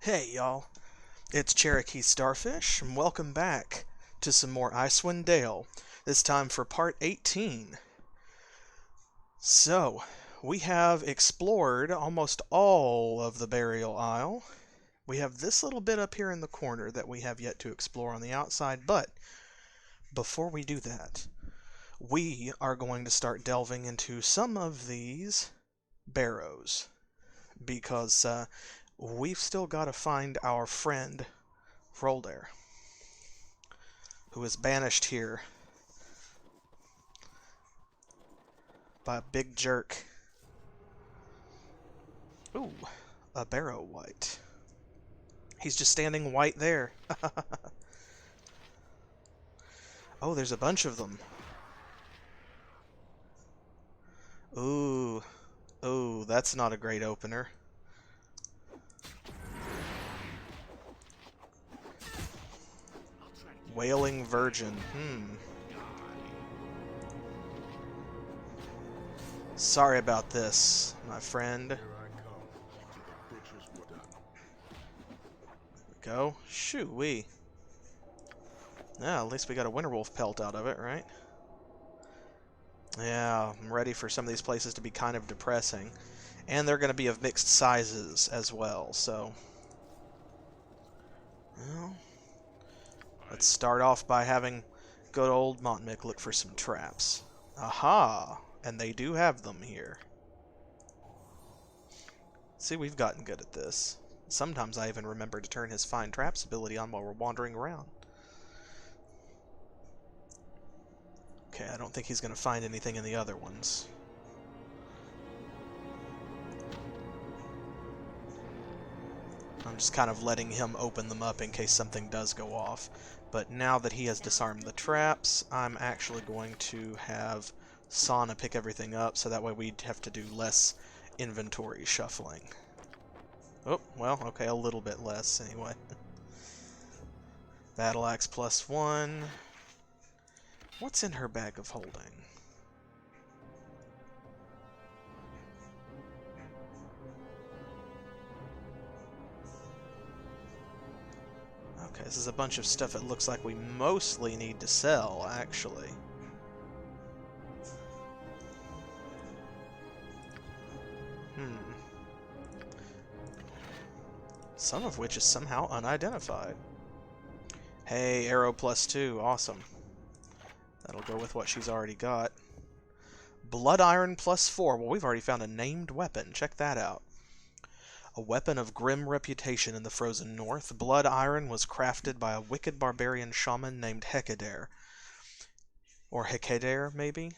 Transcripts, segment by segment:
Hey y'all, it's CherokeeStarfish, and welcome back to some more Icewind Dale, this time for part 18. So, we have explored almost all of the Burial Isle. We have this little bit up here in the corner that we have yet to explore on the outside, but before we do that, we are going to start delving into some of these Barrows, because we've still got to find our friend Hjollder, who is banished here by a big jerk. Ooh, a barrow white. He's just standing white there. Oh, there's a bunch of them. Ooh, that's not a great opener. Wailing Virgin. Sorry about this, my friend. There we go. Shoo-wee. Yeah, at least we got a Winterwolf pelt out of it, right? Yeah, I'm ready for some of these places to be kind of depressing. And they're going to be of mixed sizes as well, so... Well, let's start off by having good old Motmic look for some traps. Aha! And they do have them here. See, we've gotten good at this. Sometimes I even remember to turn his Find Traps ability on while we're wandering around. Okay, I don't think he's going to find anything in the other ones. I'm just kind of letting him open them up in case something does go off. But now that he has disarmed the traps, I'm actually going to have Sana pick everything up, so that way we'd have to do less inventory shuffling. Oh, well, okay, a little bit less anyway. Battle Axe +1. What's in her bag of holding? Okay, this is a bunch of stuff it looks like we mostly need to sell, actually. Some of which is somehow unidentified. Hey, arrow +2, awesome. That'll go with what she's already got. Blood iron +4, well, we've already found a named weapon, check that out. A weapon of grim reputation in the frozen north, blood iron was crafted by a wicked barbarian shaman named Hjollder. Or Hjollder, maybe?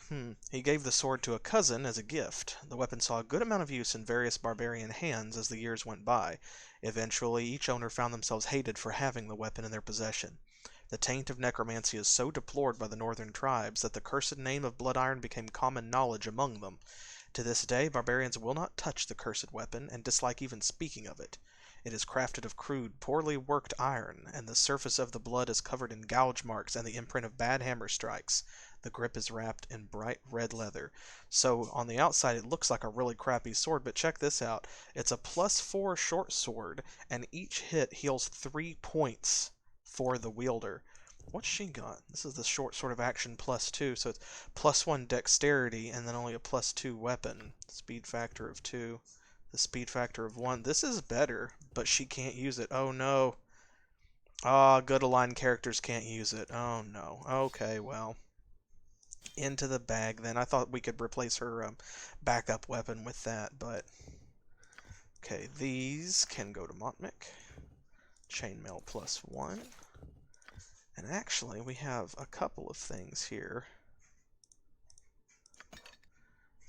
He gave the sword to a cousin as a gift. The weapon saw a good amount of use in various barbarian hands as the years went by. Eventually, each owner found themselves hated for having the weapon in their possession. The taint of necromancy is so deplored by the northern tribes that the cursed name of blood iron became common knowledge among them. To this day, barbarians will not touch the cursed weapon and dislike even speaking of it. It is crafted of crude, poorly worked iron, and the surface of the blood is covered in gouge marks and the imprint of bad hammer strikes. The grip is wrapped in bright red leather. So on the outside it looks like a really crappy sword, but check this out. It's a +4 short sword, and each hit heals 3 points for the wielder. What's she got? This is the short sword of action +2, so it's +1 dexterity and then only a +2 weapon. Speed factor of 2. The speed factor of 1. This is better, but she can't use it. Oh no. Ah, good aligned characters can't use it. Oh no. Okay, well. Into the bag then. I thought we could replace her backup weapon with that, but... Okay, these can go to Motmic. Chainmail +1. And actually, we have a couple of things here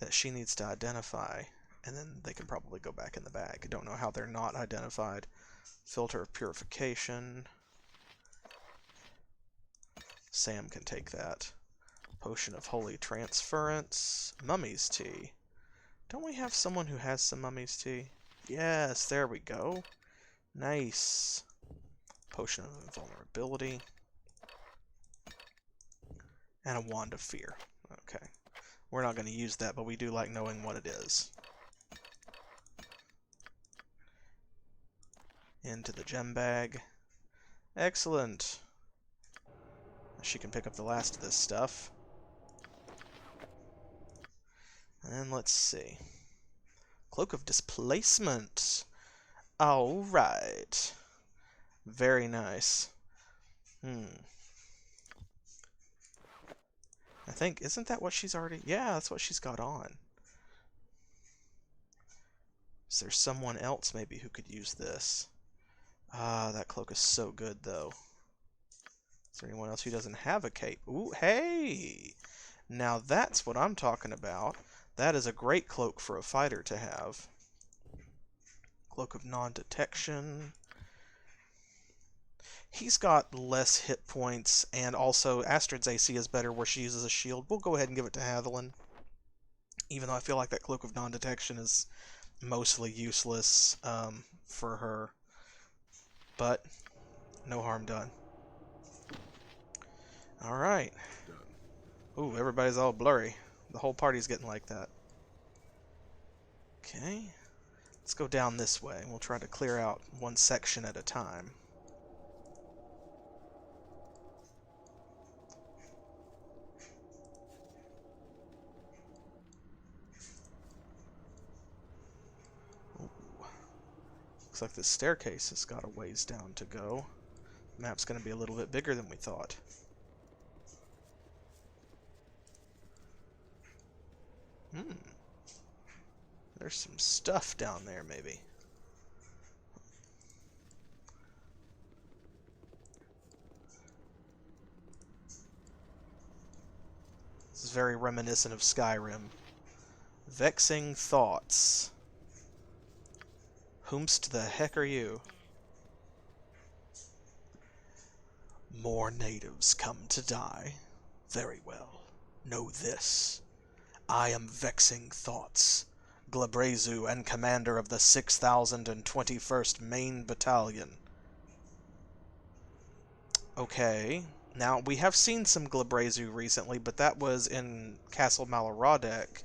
that she needs to identify, and then they can probably go back in the bag. I don't know how they're not identified. Filter of Purification. Sam can take that. Potion of Holy Transference. Mummy's Tea. Don't we have someone who has some Mummy's Tea? Yes, there we go. Nice. Potion of Invulnerability. And a Wand of Fear. Okay. We're not going to use that, but we do like knowing what it is. Into the gem bag. Excellent. She can pick up the last of this stuff. And let's see. Cloak of Displacement. Alright. Very nice. I think, isn't that what she's already... Yeah, that's what she's got on. Is there someone else maybe who could use this? Ah, that cloak is so good, though. Is there anyone else who doesn't have a cape? Ooh, hey! Now that's what I'm talking about. That is a great cloak for a fighter to have. Cloak of Non-Detection. He's got less hit points, and also Astrid's AC is better where she uses a shield. We'll go ahead and give it to Hatheland. Even though I feel like that Cloak of Non-Detection is mostly useless for her. But, no harm done. Alright. Ooh, everybody's all blurry. The whole party's getting like that. Okay. Let's go down this way. We'll try to clear out one section at a time. Ooh. Looks like this staircase has got a ways down to go. The map's going to be a little bit bigger than we thought. There's some stuff down there, maybe. This is very reminiscent of Skyrim. Vexing thoughts. Whomst the heck are you? More natives come to die. Very well. Know this. I am Vexing Thoughts, Glabrezu and commander of the 6021st Main Battalion. Okay, now we have seen some Glabrezu recently, but that was in Castle Malarodek,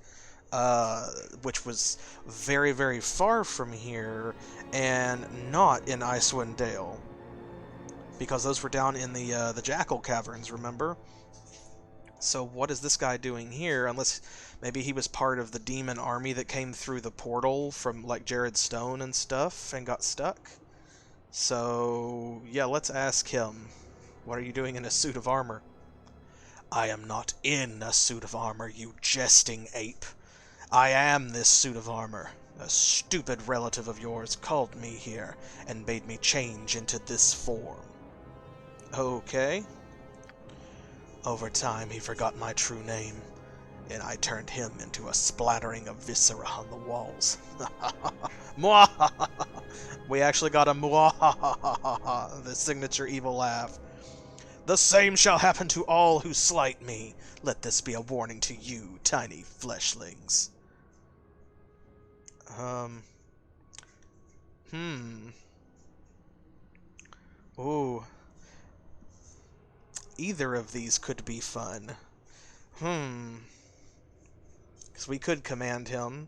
which was very, very far from here, and not in Icewind Dale, because those were down in the Jackal Caverns, remember? So what is this guy doing here? Unless maybe he was part of the demon army that came through the portal from like Jared Stone and stuff and got stuck. So yeah, let's ask him. What are you doing in a suit of armor? I am not in a suit of armor, you jesting ape. I am this suit of armor. A stupid relative of yours called me here and made me change into this form. Okay. Over time, he forgot my true name, and I turned him into a splattering of viscera on the walls. Mwahaha! We actually got a mwahaha, the signature evil laugh. The same shall happen to all who slight me. Let this be a warning to you, tiny fleshlings. Ooh. Either of these could be fun. Because we could command him,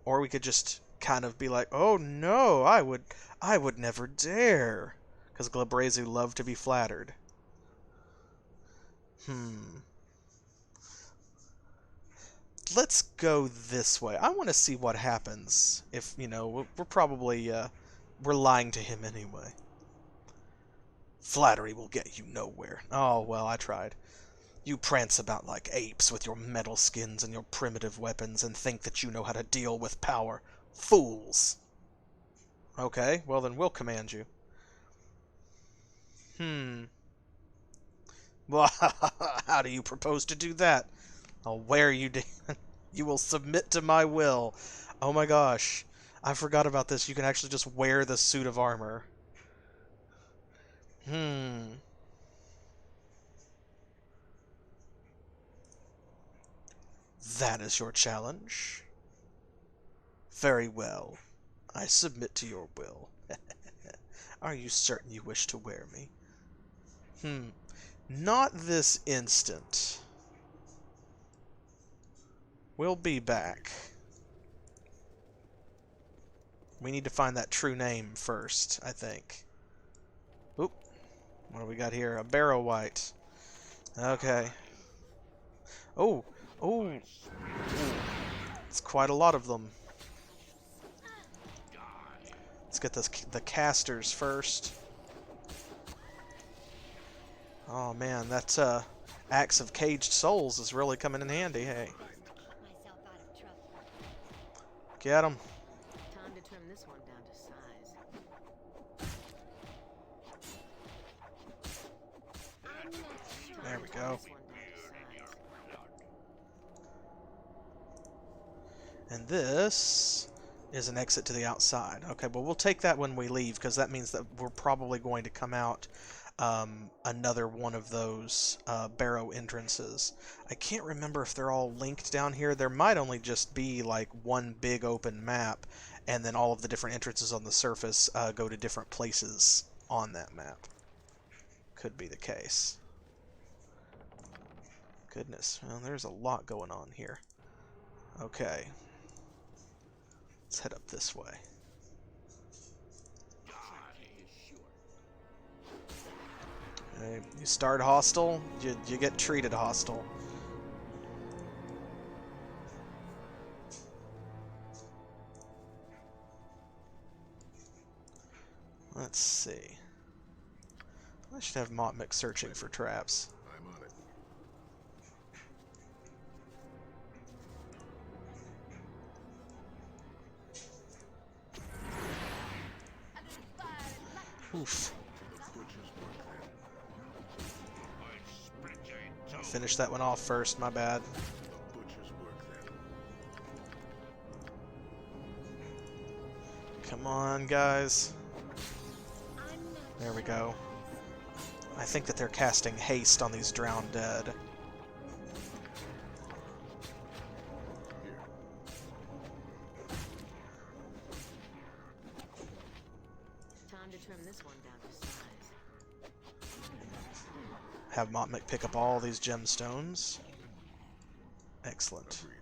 or we could just kind of be like, oh no, I would never dare. Because Glabrezu loved to be flattered. Let's go this way. I want to see what happens if, you know, we're probably, we're lying to him anyway. Flattery will get you nowhere. Oh, well, I tried. You prance about like apes with your metal skins and your primitive weapons and think that you know how to deal with power. Fools! Okay, well then we'll command you. Well, how do you propose to do that? I'll wear you down. You will submit to my will. Oh my gosh. I forgot about this. You can actually just wear the suit of armor. That is your challenge. Very well. I submit to your will. Are you certain you wish to wear me? Not this instant. We'll be back. We need to find that true name first, I think. Oop. What do we got here? A barrow white. Okay. Oh! Oh! Ooh. It's quite a lot of them. Let's get the casters first. Oh man, that Axe of Caged Souls is really coming in handy, hey. Get him. Time to trim this one down to size. There we go. And this is an exit to the outside. Okay, well we'll take that when we leave, because that means that we're probably going to come out another one of those barrow entrances. I can't remember if they're all linked down here. There might only just be like one big open map, and then all of the different entrances on the surface go to different places on that map. Could be the case. Goodness, well, there's a lot going on here. Okay. Let's head up this way. Okay, you start hostile, you get treated hostile. Let's see. I should have Motmic searching for traps. I'm on it. Oof. Finish that one off first, my bad. Come on, guys. There we go. I think that they're casting haste on these drowned dead. Time to trim this one down to size. Have Motmic pick up all these gemstones. Excellent. Agreed.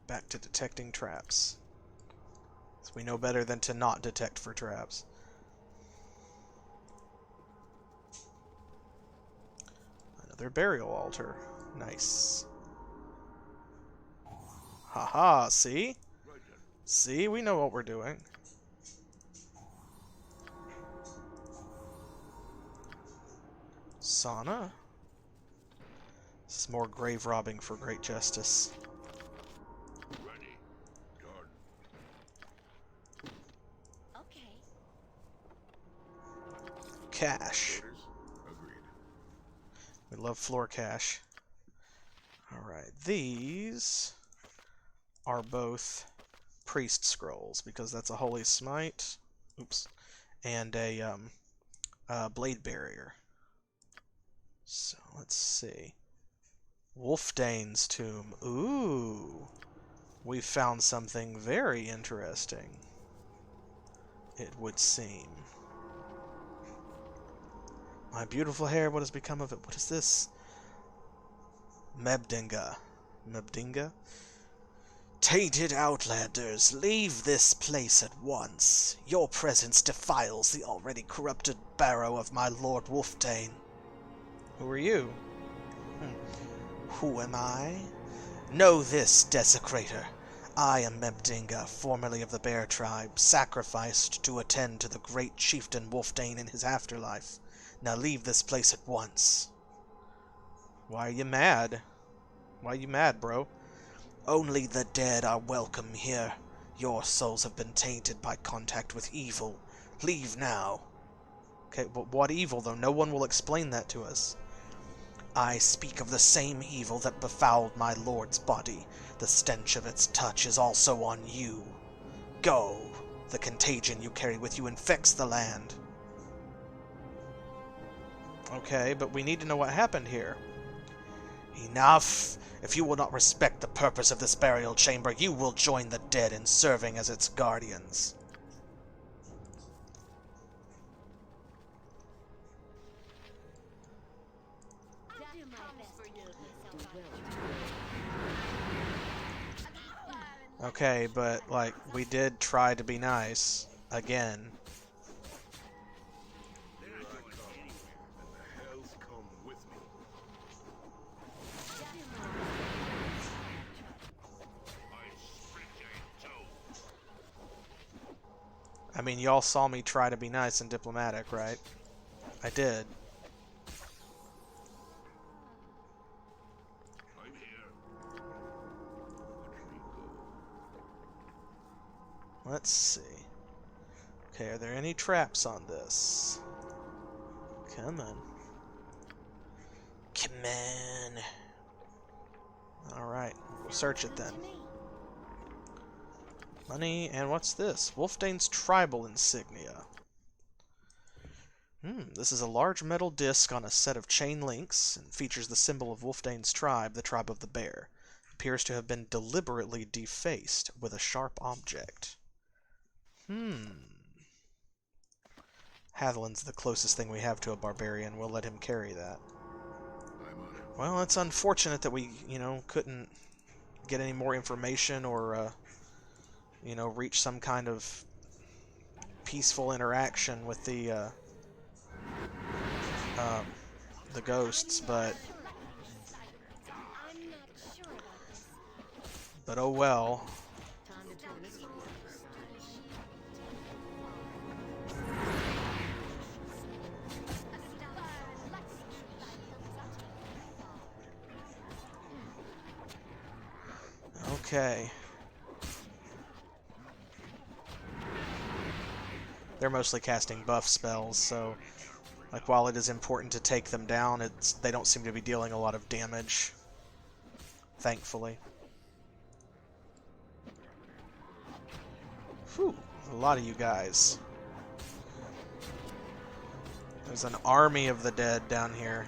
Back to detecting traps. So we know better than to not detect for traps. Another burial altar. Nice. Haha, see? See, we know what we're doing. Sauna? This is more grave robbing for great justice. Ready. Guard. Okay. Cash. Orders. Agreed. We love floor cash. Alright, these are both priest scrolls, because that's a holy smite. Oops. And a blade barrier. So, let's see. Wulfdane's tomb. Ooh! We found something very interesting, it would seem. My beautiful hair, what has become of it? What is this? Mebdinga. Mebdinga? Tainted outlanders, leave this place at once. Your presence defiles the already corrupted barrow of my Lord Wulfdane. Who are you? Who am I? Know this, desecrator. I am Mebdinga, formerly of the Bear Tribe, sacrificed to attend to the great chieftain Wulfdane in his afterlife. Now leave this place at once. Why are you mad? Why are you mad, bro? Only the dead are welcome here. Your souls have been tainted by contact with evil. Leave now. Okay, but what evil, though? No one will explain that to us. I speak of the same evil that befouled my lord's body. The stench of its touch is also on you. Go! The contagion you carry with you infects the land. Okay, but we need to know what happened here. Enough! If you will not respect the purpose of this burial chamber, you will join the dead in serving as its guardians. Okay, but, like, we did try to be nice. Again. Here I come, and the hells come with me. I split you in two. I mean, y'all saw me try to be nice and diplomatic, right? I did. I'm here. Watch me go. Let's see. Okay, are there any traps on this? Come on. Come on. Alright, we'll search it then. Money, and what's this? Wolfdane's tribal insignia. This is a large metal disc on a set of chain links and features the symbol of Wolfdane's tribe, the tribe of the bear. Appears to have been deliberately defaced with a sharp object. Hatheland's the closest thing we have to a barbarian. We'll let him carry that. I'm on it. Well, it's unfortunate that we, couldn't get any more information or, reach some kind of peaceful interaction with the ghosts, but oh well. Time to turn this one down to size. Okay. They're mostly casting buff spells, so like while it is important to take them down, they don't seem to be dealing a lot of damage. Thankfully. Whew, a lot of you guys. There's an army of the dead down here.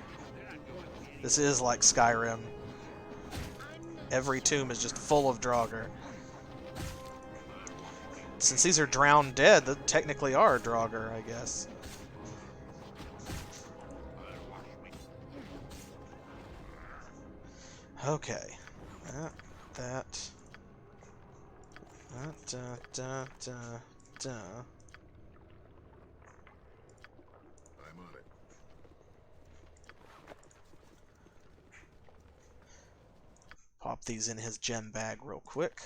This is like Skyrim. Every tomb is just full of Draugr. Since these are drowned dead, they technically are Draugr, I guess. Okay. That. I'm on it. Pop these in his gem bag real quick.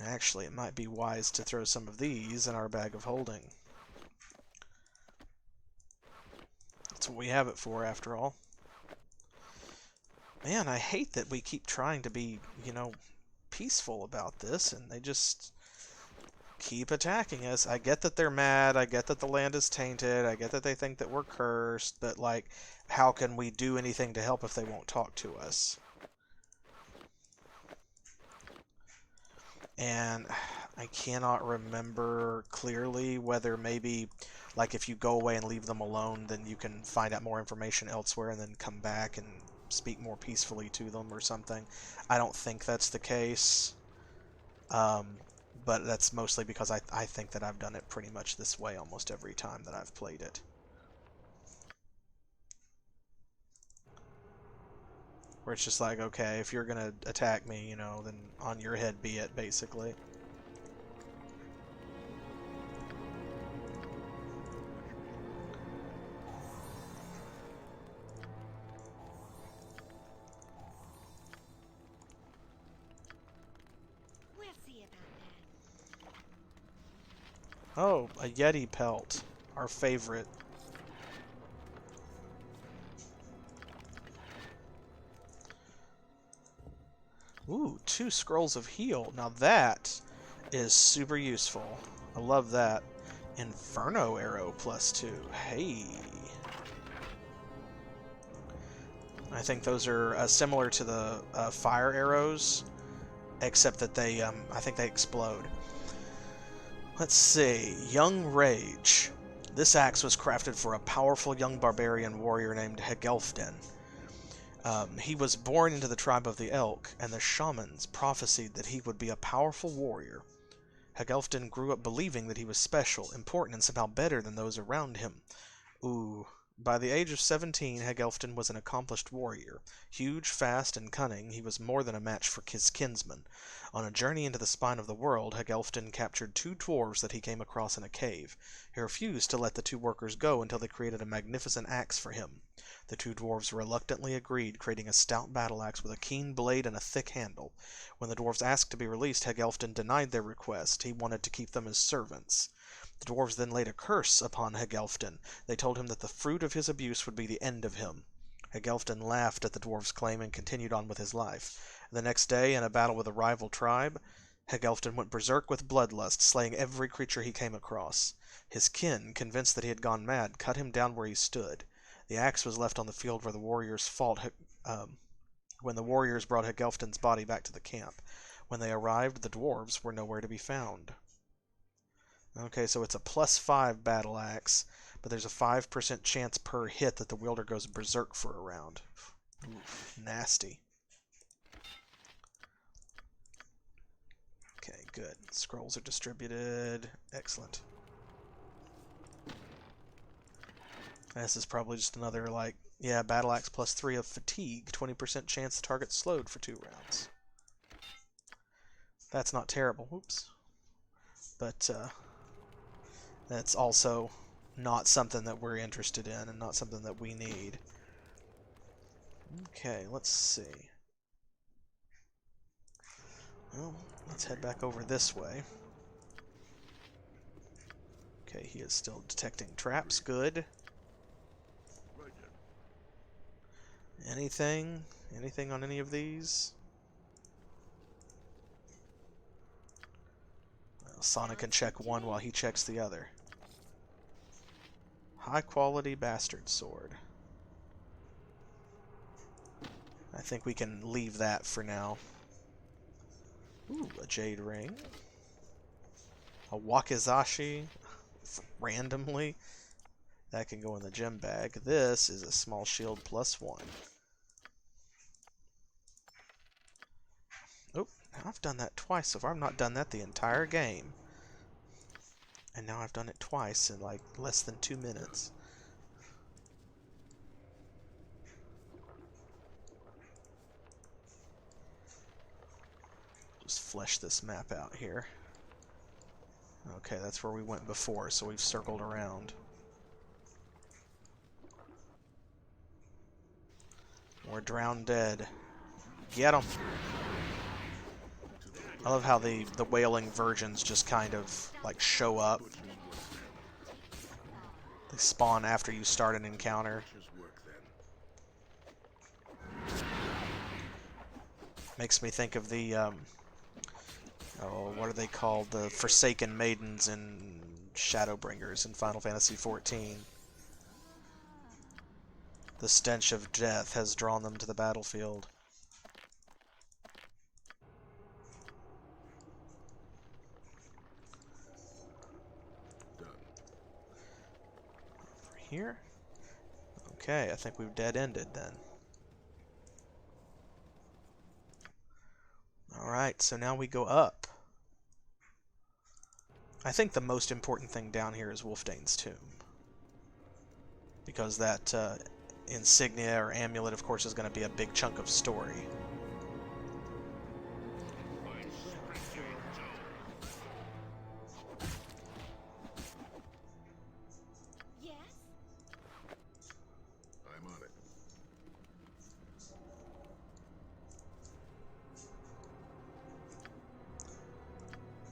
Actually, it might be wise to throw some of these in our bag of holding. That's what we have it for, after all. Man, I hate that we keep trying to be, peaceful about this, and they just keep attacking us. I get that they're mad, I get that the land is tainted, I get that they think that we're cursed, but, like, how can we do anything to help if they won't talk to us? And I cannot remember clearly whether maybe, like, if you go away and leave them alone, then you can find out more information elsewhere and then come back and speak more peacefully to them or something. I don't think that's the case. But that's mostly because I think that I've done it pretty much this way almost every time that I've played it. Where it's just like, okay, if you're gonna attack me, then on your head be it, basically. We'll see about that. Oh, a Yeti pelt. Our favorite. Ooh, 2 scrolls of heal. Now that is super useful. I love that. Inferno arrow +2. Hey. I think those are similar to the fire arrows, except that they, I think they explode. Let's see. Young Rage. This axe was crafted for a powerful young barbarian warrior named Hjollder. He was born into the tribe of the Elk, and the shamans prophesied that he would be a powerful warrior. Hjollder grew up believing that he was special, important, and somehow better than those around him. Ooh, By the age of 17, Helgelfden was an accomplished warrior. Huge, fast, and cunning, he was more than a match for his kinsman. On a journey into the spine of the world, Helgelfden captured 2 dwarves that he came across in a cave. He refused to let the 2 workers go until they created a magnificent axe for him. The 2 dwarves reluctantly agreed, creating a stout battle axe with a keen blade and a thick handle. When the dwarves asked to be released, Helgelfden denied their request. He wanted to keep them as servants. The dwarves then laid a curse upon Helgelfden. They told him that the fruit of his abuse would be the end of him. Helgelfden laughed at the dwarves' claim and continued on with his life. The next day, in a battle with a rival tribe, Helgelfden went berserk with bloodlust, slaying every creature he came across. His kin, convinced that he had gone mad, cut him down where he stood. The axe was left on the field where the warriors fought when the warriors brought Helgelfden's body back to the camp. When they arrived, the dwarves were nowhere to be found. Okay, so it's a +5 battle axe, but there's a 5% chance per hit that the wielder goes berserk for a round. Oof, nasty. Okay, good. Scrolls are distributed. Excellent. This is probably just another, like, yeah, battle axe +3 of fatigue. 20% chance the target's slowed for 2 rounds. That's not terrible. Oops. But, that's also not something that we're interested in and not something that we need. Okay, let's see. Well, let's head back over this way. Okay, he is still detecting traps. Good. Anything? Anything on any of these? Well, Sonic can check one while he checks the other. High quality bastard sword. I think we can leave that for now. Ooh, a jade ring. A wakizashi. Randomly. That can go in the gem bag. This is a small shield +1. Oh, now I've done that twice so far. I've not done that the entire game. And now I've done it twice in like less than 2 minutes. Just flesh this map out here. Okay, that's where we went before, so we've circled around. More drowned dead. Get 'em! I love how the wailing virgins just kind of like show up. They spawn after you start an encounter. Makes me think of the oh, what are they called? The Forsaken Maidens in Shadowbringers in Final Fantasy XIV. The stench of death has drawn them to the battlefield. Over here? Okay, I think we've dead-ended then. Alright, so now we go up. I think the most important thing down here is Wulfdane's tomb. Because that insignia or amulet, of course, is going to be a big chunk of story. Yes? I'm on it.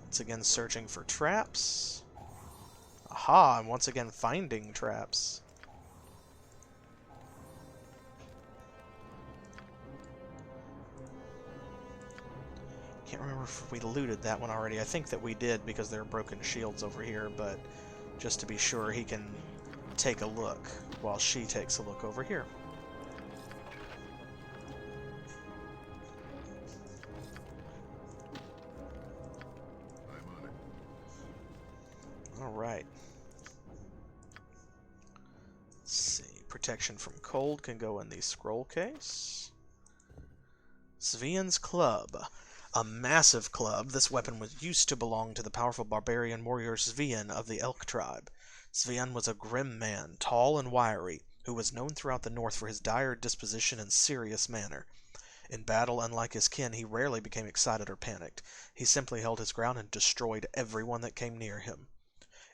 Once again, searching for traps. Aha, I'm once again finding traps. Can't remember if we looted that one already. I think that we did because there are broken shields over here, but just to be sure, he can take a look while she takes a look over here. I'm on it. Alright. Let's see. Protection from cold can go in the scroll case. Svian's Club. A massive club, this weapon used to belong to the powerful barbarian warrior Svian of the Elk tribe. Svian was a grim man, tall and wiry, who was known throughout the north for his dire disposition and serious manner. In battle, unlike his kin, he rarely became excited or panicked. He simply held his ground and destroyed everyone that came near him.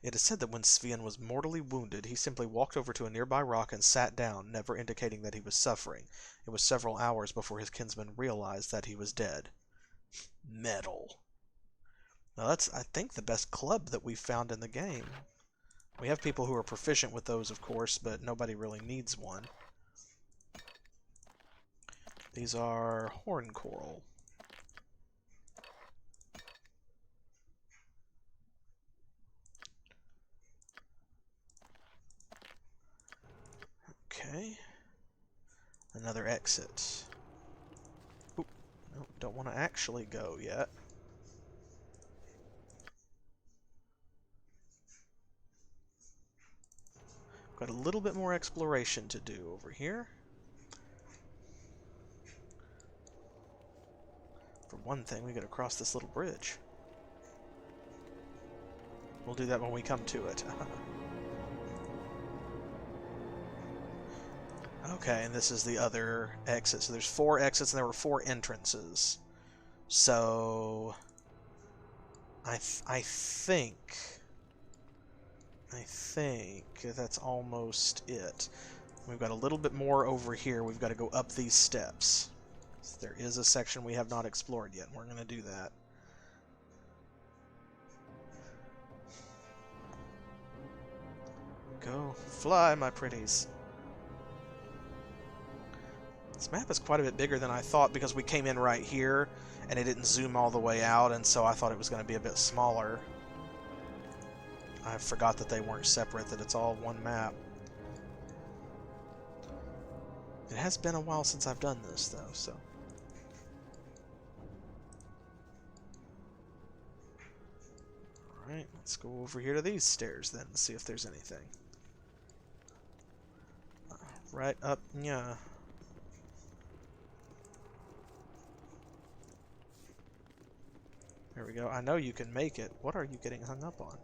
It is said that when Svian was mortally wounded, he simply walked over to a nearby rock and sat down, never indicating that he was suffering. It was several hours before his kinsman realized that he was dead. Metal. Now that's, I think, the best club that we've found in the game. We have people who are proficient with those, of course, but nobody really needs one. These are horn coral. Okay. Another exit. Oop. No, don't want to actually go yet. Got a little bit more exploration to do over here. For one thing, we gotta cross this little bridge. We'll do that when we come to it. Okay, and this is the other exit. So there's 4 exits, and there were 4 entrances. So I think that's almost it. We've got a little bit more over here. We've got to go up these steps. So there is a section we have not explored yet, and we're going to do that. Go fly, my pretties. This map is quite a bit bigger than I thought because we came in right here and it didn't zoom all the way out, and so I thought it was going to be a bit smaller. I forgot that they weren't separate, that it's all one map. It has been a while since I've done this, though, so... Alright, let's go over here to these stairs then and see if there's anything. Right up, yeah. There we go. I know you can make it. What are you getting hung up on?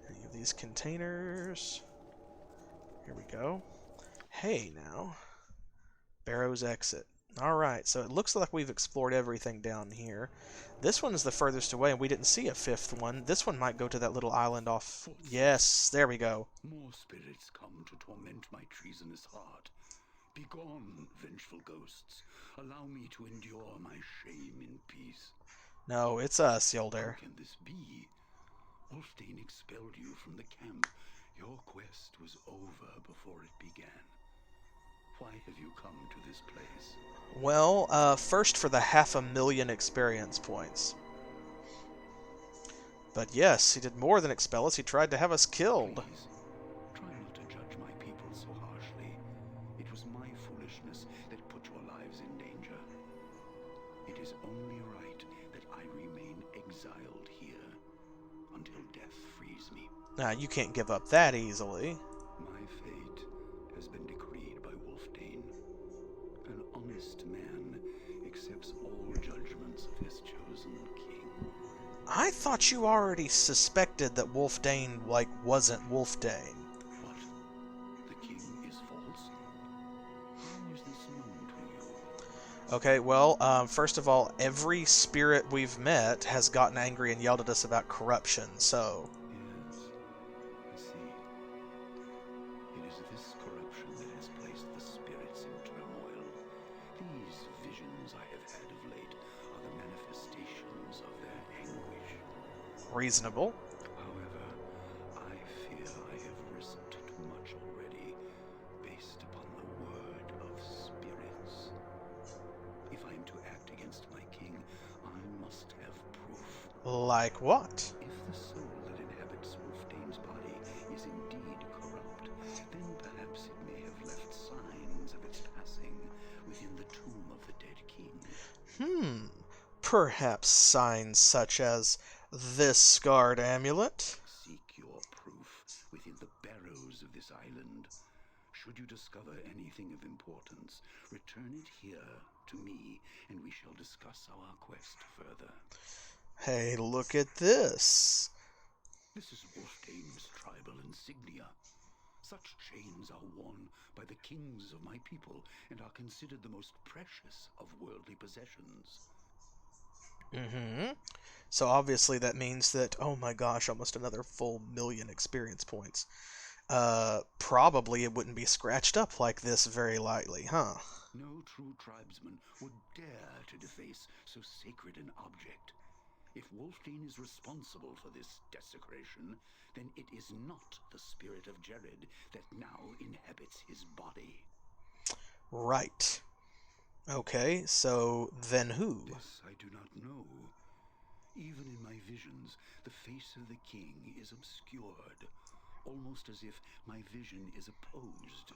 Any of these containers? Here we go. Hey, now. Barrows exit. Alright, so it looks like we've explored everything down here. This one's the furthest away, and we didn't see a 5th one. This one might go to that little island off... Yes, there we go. More spirits come to torment my treasonous heart. Begone, vengeful ghosts. Allow me to endure my shame in peace. No, it's us, Hjollder. How can this be? Wulfdane expelled you from the camp. Your quest was over before it began. Why have you come to this place? Well, first for the 500,000 experience points. But yes, he did more than expel us. He tried to have us killed. Please, try not to judge my people so harshly. It was my foolishness that put your lives in danger. It is only right that I remain exiled here until death frees me. Nah, you can't give up that easily. My fate has been decreed by Wulfdane. An honest man accepts all judgments of his chosen king. I thought you already suspected that Wulfdane, wasn't Wulfdane. What? The king is false? How is this known to you? Okay, well, first of all, every spirit we've met has gotten angry and yelled at us about corruption, so... Yes, I see. It is this corruption that has placed the spirits in turmoil. These visions I have had of late are the manifestations of their anguish. Reasonable. However, I fear I have risked too much already, based upon the word of spirits. If I am to act against my king, I must have proof. Like what? If the soul that inhabits Wulfdane's body is indeed corrupt, then perhaps it may have left signs of its passing within the tomb of the dead king. Perhaps signs such as this scarred amulet? Seek your proof within the barrows of this island. Should you discover anything of importance, return it here to me, and we shall discuss our quest further. Hey, look at this. This is Wolfdane's tribal insignia. Such chains are worn by the kings of my people and are considered the most precious of worldly possessions. Mm-hmm. So obviously that means that, oh my gosh, almost another full 1,000,000 experience points. Probably it wouldn't be scratched up like this very lightly, huh? No true tribesman would dare to deface so sacred an object. If Wolfdane is responsible for this desecration, then it is not the spirit of Jared that now inhabits his body. Right. Okay, so then who? This I do not know. Even in my visions, the face of the king is obscured, almost as if my vision is opposed.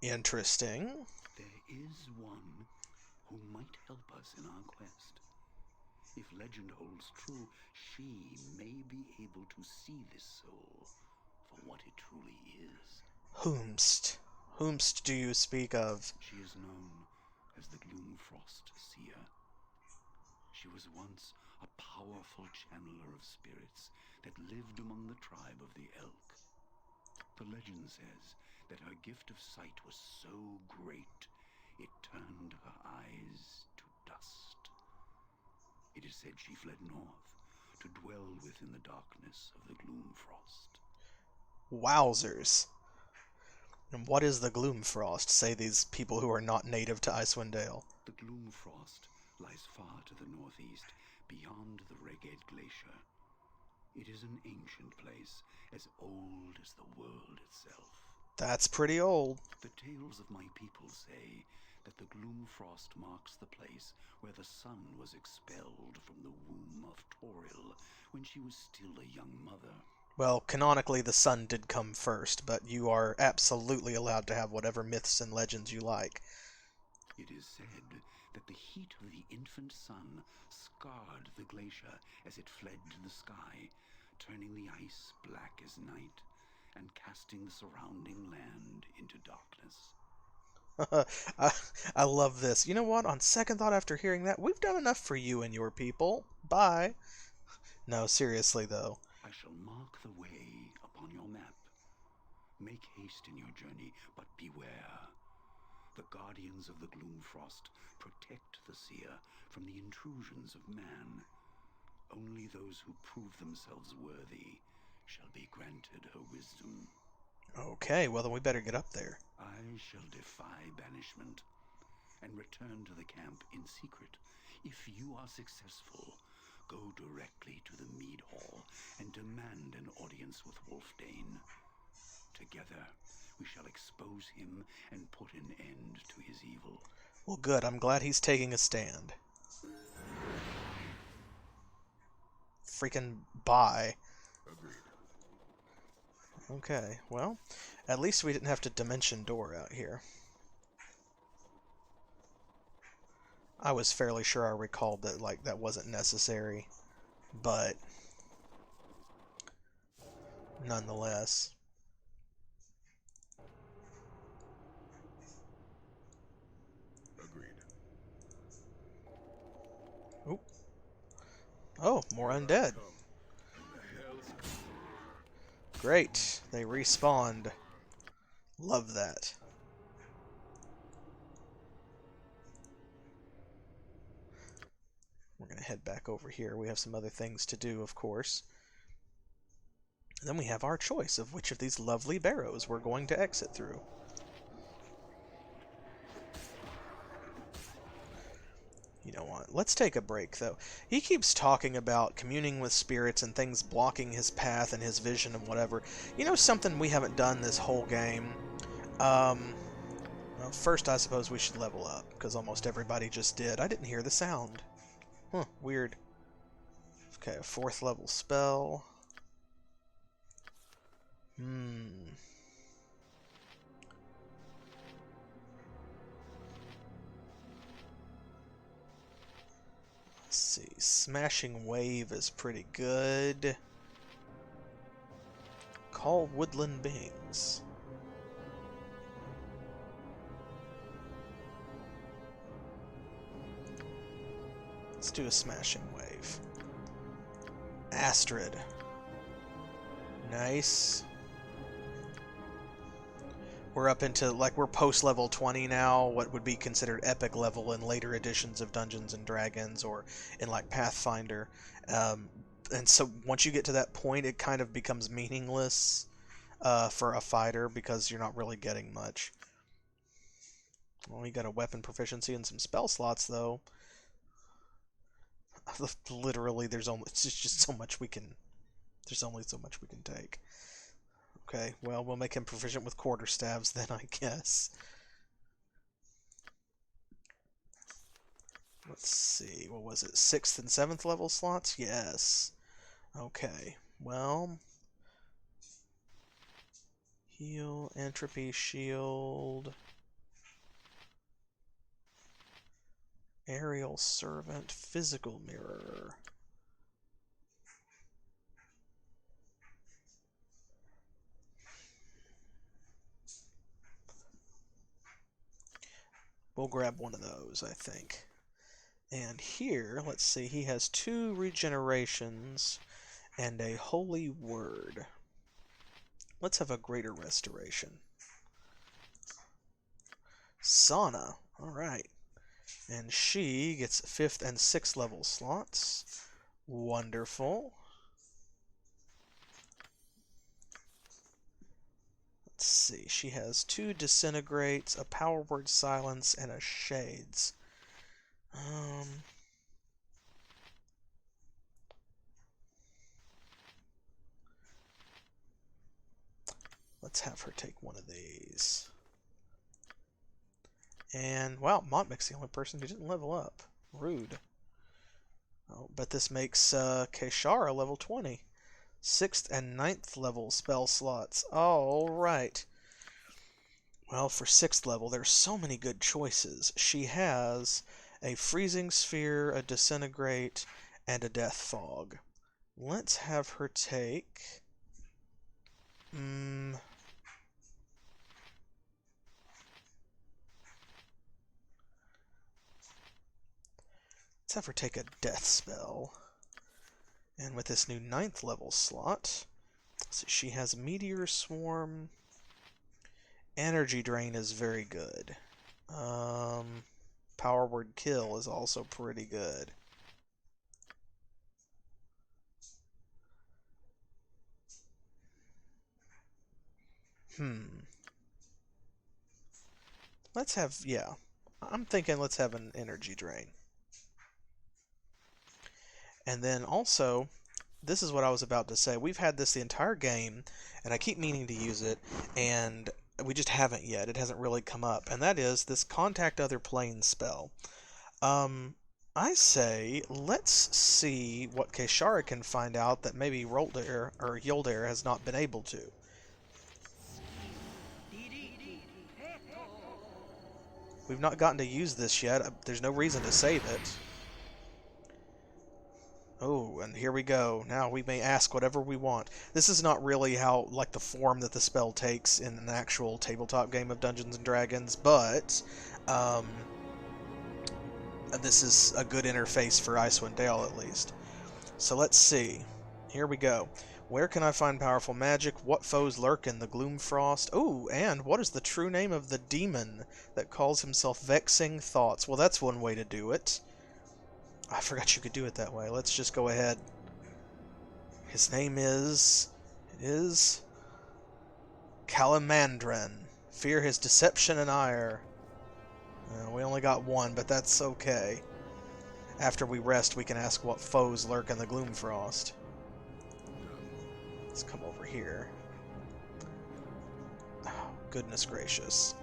Interesting. There is one who might help us in our quest. If legend holds true, she may be able to see this soul for what it truly is. Whomst? Whomst do you speak of? She is known as the Gloomfrost Seer. She was once a powerful channeler of spirits that lived among the tribe of the Elk. The legend says that her gift of sight was so great, it turned her eyes to dust. It is said she fled north to dwell within the darkness of the Gloomfrost. Wowzers. And what is the Gloomfrost, say these people who are not native to Icewind Dale? The Gloomfrost lies far to the northeast, beyond the Reged Glacier. It is an ancient place, as old as the world itself. That's pretty old. The tales of my people say that the Gloomfrost marks the place where the sun was expelled from the womb of Toril when she was still a young mother. Well, canonically the sun did come first, but you are absolutely allowed to have whatever myths and legends you like. It is said that the heat of the infant sun scarred the glacier as it fled to the sky, turning the ice black as night and casting the surrounding land into darkness. I love this. You know what? On second thought, after hearing that, we've done enough for you and your people. Bye. No, seriously, though. I shall mark the way upon your map. Make haste in your journey, but beware. The guardians of the Gloomfrost protect the seer from the intrusions of man. Only those who prove themselves worthy shall be granted her wisdom. Okay, well then we better get up there. I shall defy banishment and return to the camp in secret. If you are successful, go directly to the mead hall and demand an audience with Wolfdane. Together, we shall expose him and put an end to his evil. Well, good. I'm glad he's taking a stand. Freaking bye. Okay, well, at least we didn't have to dimension door out here. I was fairly sure I recalled that, like, that wasn't necessary, but nonetheless. Agreed. Oop. Oh, more undead. Great, they respawned. Love that. We're going to head back over here. We have some other things to do, of course. And then we have our choice of which of these lovely barrows we're going to exit through. You know what? Let's take a break, though. He keeps talking about communing with spirits and things blocking his path and his vision and whatever. You know something we haven't done this whole game? Well, first I suppose we should level up, because almost everybody just did. I didn't hear the sound. Huh, weird. Okay, a 4th level spell. Let's see. Smashing Wave is pretty good. Call Woodland Beings. Let's do a Smashing Wave. Astrid. Nice. We're up into, like, we're post-level 20 now, what would be considered epic level in later editions of Dungeons & Dragons or in, like, Pathfinder. And so once you get to that point, it kind of becomes meaningless for a fighter because you're not really getting much. Well, we got a weapon proficiency and some spell slots, though. Literally, it's just so much we can... There's only so much we can take. Okay, well, we'll make him proficient with quarterstaves then, I guess. Let's see, what was it? 6th and 7th level slots? Yes. Okay, well... Heal, entropy, shield... Aerial servant, physical mirror... We'll grab one of those, I think. And here, let's see, he has 2 regenerations and a holy word. Let's have a greater restoration. Sauna, alright. And she gets 5th and 6th level slots. Wonderful. Let's see, she has 2 disintegrates, a power word silence, and a shades. Let's have her take one of these. And, wow, Motmic's the only person who didn't level up. Rude. Oh, but this makes Keishara level 20. 6th and 9th level spell slots. Alright. Well, for 6th level, there's so many good choices. She has a freezing sphere, a disintegrate, and a death fog. Let's have her take... Let's have her take a death spell. And with this new 9th level slot, so she has Meteor Swarm. Energy Drain is very good. Power Word Kill is also pretty good. Let's have, yeah. I'm thinking let's have an Energy Drain. And then also, this is what I was about to say. We've had this the entire game, and I keep meaning to use it, and we just haven't yet. It hasn't really come up. And that is this Contact Other Planes spell. I say, let's see what Keishara can find out that maybe Hjollder has not been able to. We've not gotten to use this yet. There's no reason to save it. Oh, and here we go. Now we may ask whatever we want. This is not really how, like, the form that the spell takes in an actual tabletop game of Dungeons & Dragons, but this is a good interface for Icewind Dale, at least. So let's see. Here we go. Where can I find powerful magic? What foes lurk in the Gloomfrost? Oh, and what is the true name of the demon that calls himself Vexing Thoughts? Well, that's one way to do it. I forgot you could do it that way. Let's just go ahead. His name is Calamandren. Fear his deception and ire. We only got one, but that's okay. After we rest, we can ask what foes lurk in the Gloomfrost. Let's come over here. Oh, goodness gracious.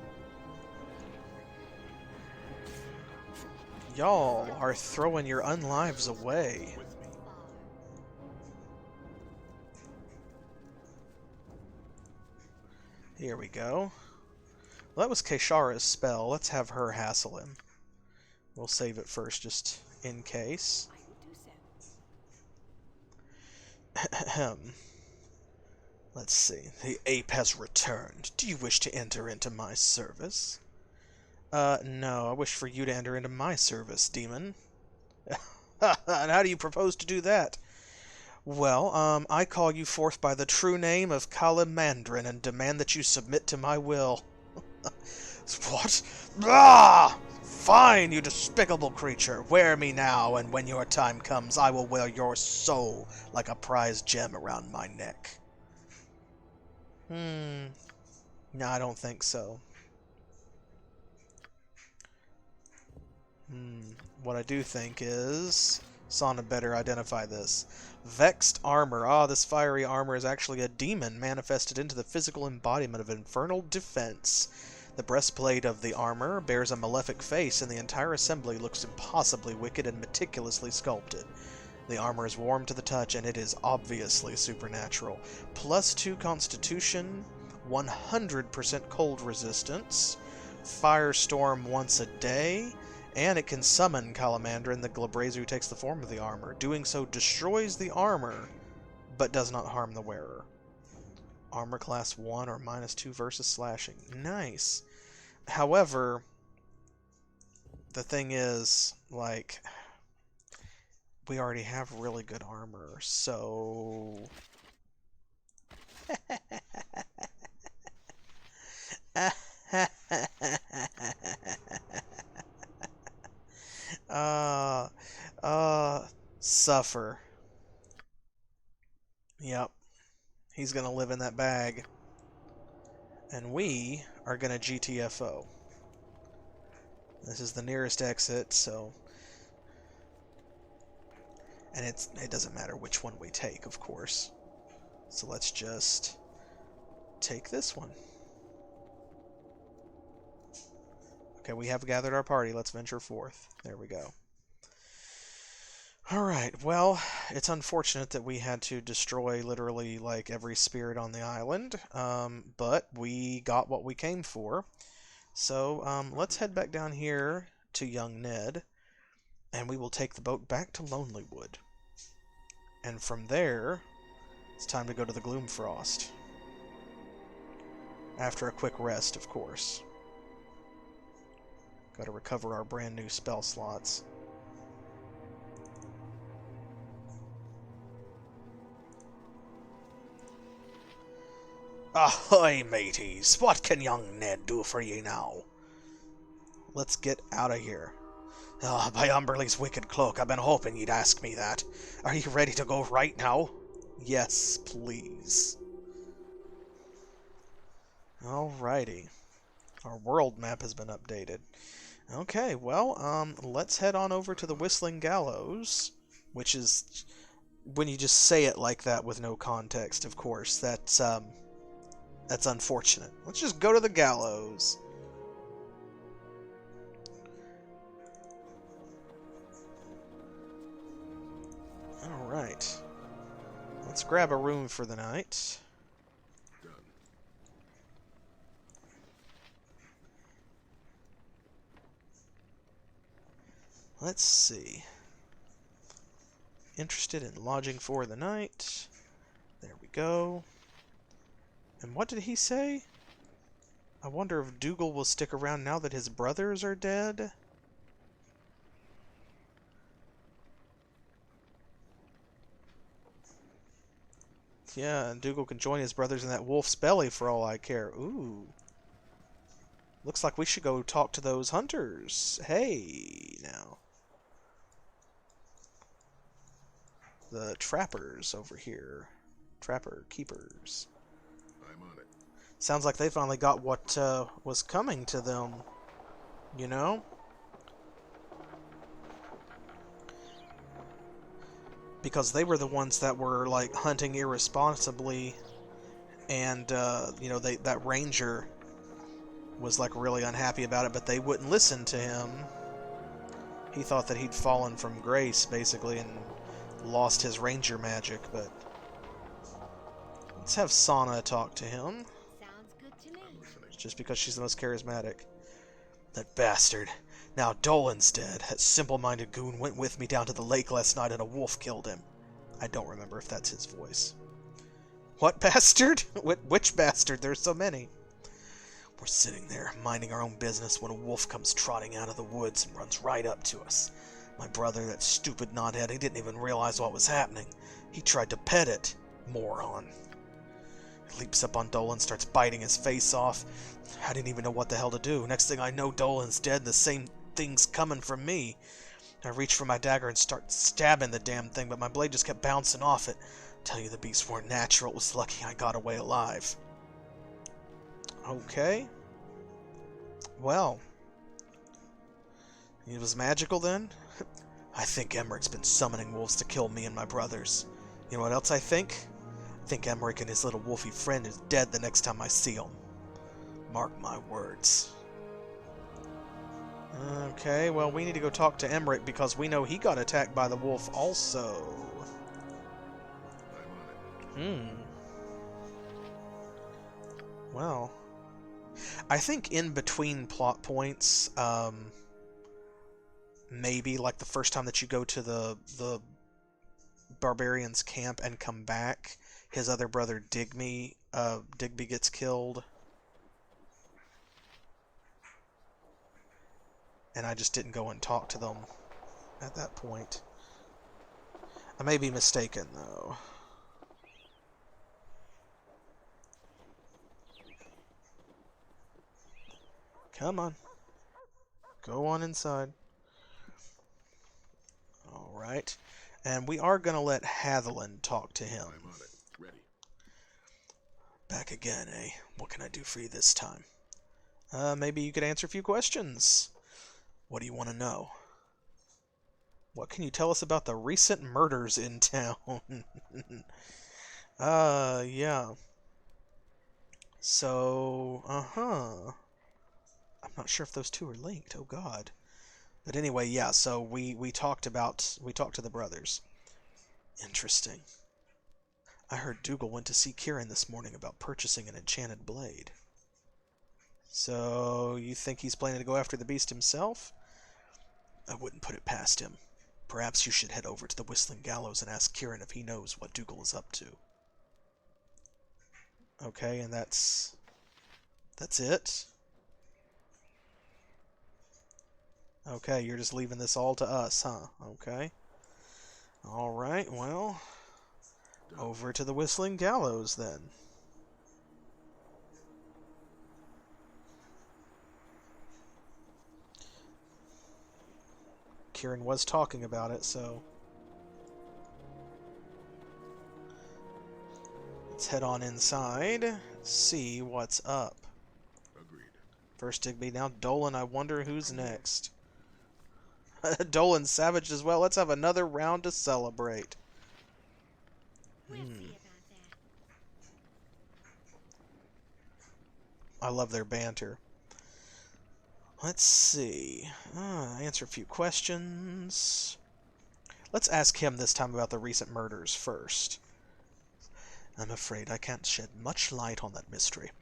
Y'all are throwing your unlives away. Here we go. Well, that was Keishara's spell. Let's have her hassle him. We'll save it first, just in case. Let's see. The ape has returned. Do you wish to enter into my service? No, I wish for you to enter into my service, demon. And how do you propose to do that? Well, I call you forth by the true name of Calamandrin and demand that you submit to my will. What? Ah! Fine, you despicable creature. Wear me now, and when your time comes, I will wear your soul like a prized gem around my neck. No, I don't think so. What I do think is... Sana better identify this. Vexed armor. Ah, this fiery armor is actually a demon manifested into the physical embodiment of infernal defense. The breastplate of the armor bears a malefic face, and the entire assembly looks impossibly wicked and meticulously sculpted. The armor is warm to the touch, and it is obviously supernatural. +2 constitution, 100% cold resistance, firestorm once a day, and it can summon Calamandrin, the Glabrazu who takes the form of the armor. Doing so destroys the armor, but does not harm the wearer. Armor class 1 or -2 versus slashing. Nice. However, the thing is, like, we already have really good armor, so... Suffer. Yep. He's gonna live in that bag. And we are gonna GTFO. This is the nearest exit, so... And it doesn't matter which one we take, of course. So let's just take this one. Okay, we have gathered our party. Let's venture forth. There we go. Alright, well, it's unfortunate that we had to destroy literally, like, every spirit on the island, but we got what we came for. So, let's head back down here to young Ned, and we will take the boat back to Lonelywood. And from there, it's time to go to the Gloomfrost. After a quick rest, of course. Gotta recover our brand new spell slots. Ahoy, mateys! What can young Ned do for ye now? Let's get out of here. Ah, by Umberlee's wicked cloak, I've been hoping you'd ask me that. Are you ready to go right now? Yes, please. Alrighty. Our world map has been updated. Okay, well, let's head on over to the Whistling Gallows, which is, when you just say it like that with no context, of course, that's unfortunate. Let's just go to the gallows. Alright. Let's grab a room for the night. Let's see. Interested in lodging for the night. There we go. And what did he say? I wonder if Dougal will stick around now that his brothers are dead? Yeah, and Dougal can join his brothers in that wolf's belly for all I care. Ooh. Looks like we should go talk to those hunters. Hey, now. The trappers over here. Trapper keepers. I'm on it. Sounds like they finally got what was coming to them. You know? Because they were the ones that were, like, hunting irresponsibly. And, you know, that ranger was, like, really unhappy about it, but they wouldn't listen to him. He thought that he'd fallen from grace, basically, and lost his ranger magic, but... Let's have Sana talk to him. Sounds good to me. Just because she's the most charismatic. That bastard. Now Dolan's dead. That simple-minded goon went with me down to the lake last night and a wolf killed him. I don't remember if that's his voice. What bastard? Which bastard? There's so many. We're sitting there, minding our own business, when a wolf comes trotting out of the woods and runs right up to us. My brother, that stupid knothead, he didn't even realize what was happening. He tried to pet it. Moron. He leaps up on Dolan, starts biting his face off. I didn't even know what the hell to do. Next thing I know, Dolan's dead, and the same thing's coming from me. I reach for my dagger and start stabbing the damn thing, but my blade just kept bouncing off it. Tell you the beasts weren't natural. It was lucky I got away alive. Okay. Well. It was magical then? I think Emmerich's been summoning wolves to kill me and my brothers. You know what else I think? I think Emmerich and his little wolfy friend is dead the next time I see him. Mark my words. Okay, well, we need to go talk to Emmerich because we know he got attacked by the wolf also. Well, I think in between plot points, maybe like the first time that you go to the barbarian's camp and come back, his other brother Digby gets killed. And I just didn't go and talk to them at that point. I may be mistaken, though. Come on. Go on inside. Alright. And we are going to let Hatheland talk to him. I'm on it. Ready. Back again, eh? What can I do for you this time? Maybe you could answer a few questions. What do you want to know? What can you tell us about the recent murders in town? Yeah. So, I'm not sure if those two are linked. Oh God. But anyway, yeah. So we talked to the brothers. Interesting. I heard Dougal went to see Kieran this morning about purchasing an enchanted blade. So you think he's planning to go after the beast himself? I wouldn't put it past him. Perhaps you should head over to the Whistling Gallows and ask Kieran if he knows what Dougal is up to. Okay, and that's it? Okay, you're just leaving this all to us, huh? Okay. Alright, well, over to the Whistling Gallows, then. Kieran was talking about it, so... Let's head on inside, see what's up. Agreed. First Digby, now Dolan. I wonder who's next. Dolan's savage as well. Let's have another round to celebrate. We'll see about that. I love their banter. Let's see. Answer a few questions. Let's ask him this time about the recent murders first. I'm afraid I can't shed much light on that mystery.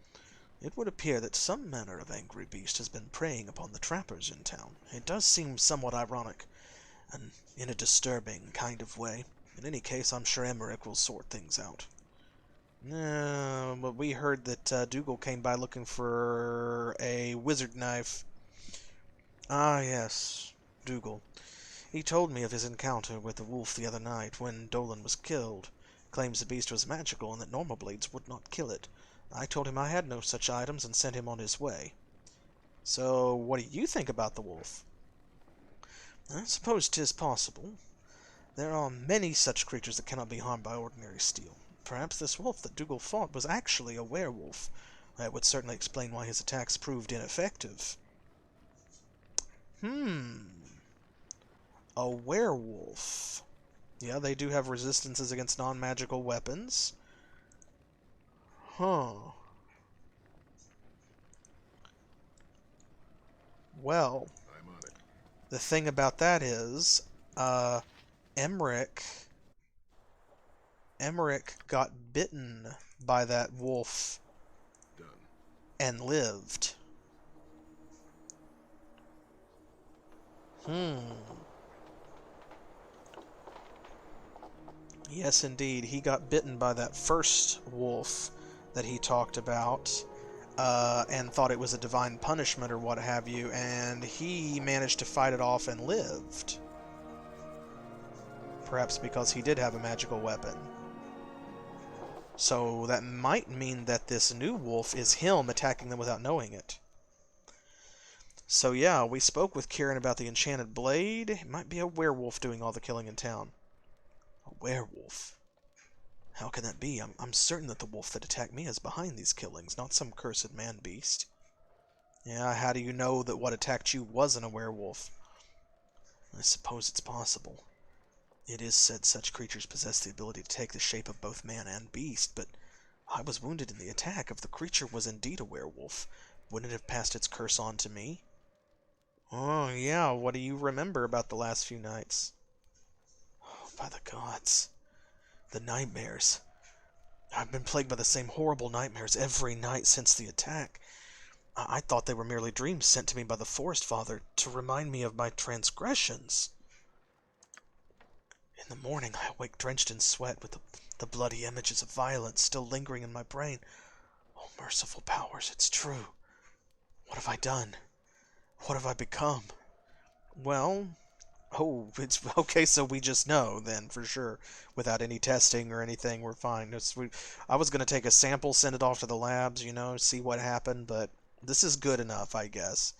It would appear that some manner of angry beast has been preying upon the trappers in town. It does seem somewhat ironic, and in a disturbing kind of way. In any case, I'm sure Emmerich will sort things out. But we heard that Dougal came by looking for a wizard knife. Ah, yes, Dougal. He told me of his encounter with the wolf the other night when Dolan was killed. Claims the beast was magical and that normal blades would not kill it. I told him I had no such items and sent him on his way. So, what do you think about the wolf? I suppose 'tis possible. There are many such creatures that cannot be harmed by ordinary steel. Perhaps this wolf that Dougal fought was actually a werewolf. That would certainly explain why his attacks proved ineffective. A werewolf. Yeah, they do have resistances against non-magical weapons. Huh. Well, I'm on it. the thing about that is, Emmerich got bitten by that wolf Done. and lived. Yes, indeed. He got bitten by that first wolf that he talked about, and thought it was a divine punishment or what have you, and he managed to fight it off and lived. Perhaps because he did have a magical weapon. So that might mean that this new wolf is him attacking them without knowing it. So yeah, we spoke with Kieran about the enchanted blade. It might be a werewolf doing all the killing in town. A werewolf? How can that be? I'm certain that the wolf that attacked me is behind these killings, not some cursed man-beast. Yeah, how do you know that what attacked you wasn't a werewolf? I suppose it's possible. It is said such creatures possess the ability to take the shape of both man and beast, but I was wounded in the attack. If the creature was indeed a werewolf, wouldn't it have passed its curse on to me? Oh, yeah, what do you remember about the last few nights? Oh, by the gods. The nightmares. I've been plagued by the same horrible nightmares every night since the attack. I thought they were merely dreams sent to me by the Forest Father to remind me of my transgressions. In the morning, I awake drenched in sweat with the bloody images of violence still lingering in my brain. Oh, merciful powers, it's true. What have I done? What have I become? Well, oh, it's okay, so we just know, then, for sure. Without any testing or anything, we're fine. I was going to take a sample, send it off to the labs, see what happened, but this is good enough, I guess.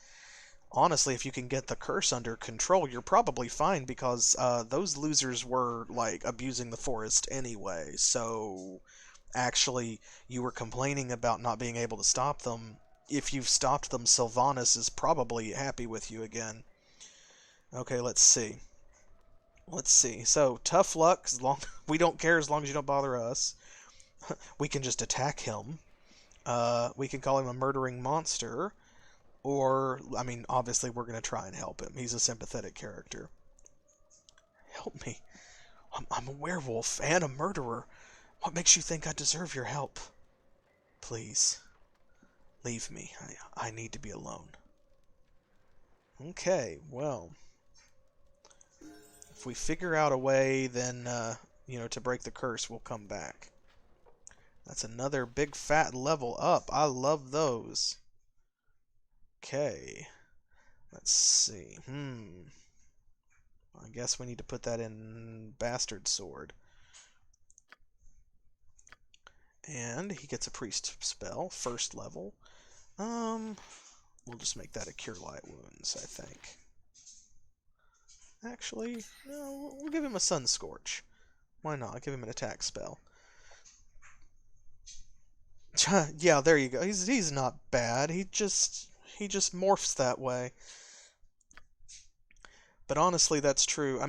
Honestly, if you can get the curse under control, you're probably fine, because those losers were, abusing the forest anyway. So, actually, you were complaining about not being able to stop them. If you've stopped them, Sylvanas is probably happy with you again. Okay, let's see. So, tough luck. We don't care as long as you don't bother us. We can just attack him. We can call him a murdering monster. Or, obviously we're going to try and help him. He's a sympathetic character. Help me. I'm a werewolf and a murderer. What makes you think I deserve your help? Please. Leave me. I need to be alone. Okay, well. If we figure out a way, then, to break the curse, we'll come back. That's another big fat level up. I love those. Okay. Let's see. I guess we need to put that in Bastard Sword. And he gets a priest spell, first level. We'll just make that a Cure Light Wounds, I think. Actually, no, we'll give him a Sun Scorch. Why not? I'll give him an attack spell. Yeah, there you go. He's not bad. He just morphs that way. But honestly, that's true.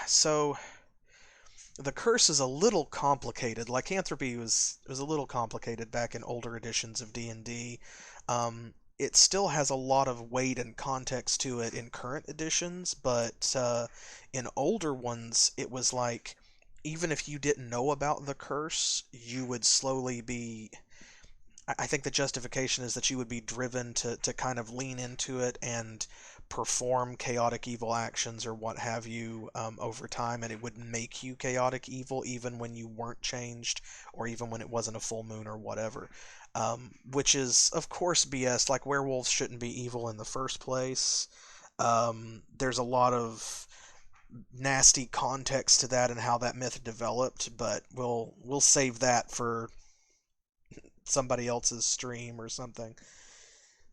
So the curse is a little complicated. Lycanthropy was a little complicated back in older editions of D&D. It still has a lot of weight and context to it in current editions, but in older ones, it was like, even if you didn't know about the curse, you would slowly be... I think the justification is that you would be driven to kind of lean into it and perform chaotic evil actions or what have you over time, and it would make you chaotic evil even when you weren't changed or even when it wasn't a full moon or whatever. Which is, of course, BS. Like, werewolves shouldn't be evil in the first place. There's a lot of nasty context to that and how that myth developed, but we'll save that for somebody else's stream or something.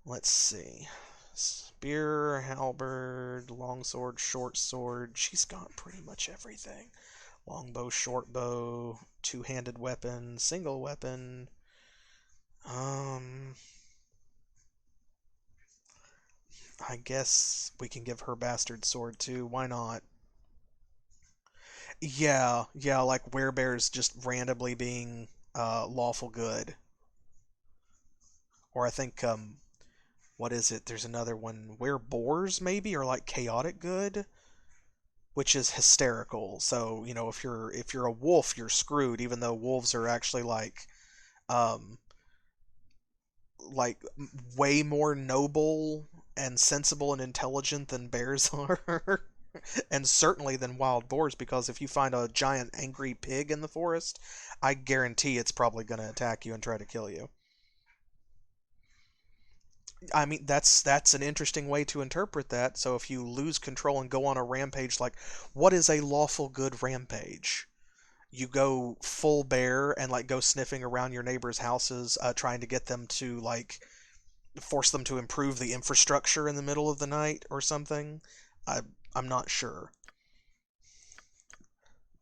Let's see. Spear, halberd, longsword, short sword. She's got pretty much everything. Longbow, shortbow, two-handed weapon, single weapon. I guess we can give her bastard sword too. Why not? Yeah, like werebears just randomly being lawful good. Or I think, what is it? There's another one. Wereboars, maybe? Or like chaotic good? Which is hysterical. So, if you're a wolf, you're screwed, even though wolves are actually like way more noble and sensible and intelligent than bears are. And certainly than wild boars, because if you find a giant angry pig in the forest, I guarantee it's probably going to attack you and try to kill you. I mean, that's an interesting way to interpret that. So if you lose control and go on a rampage, like, what is a lawful good rampage? You go full bear and like go sniffing around your neighbors' houses, trying to get them to like force them to improve the infrastructure in the middle of the night or something. I'm not sure.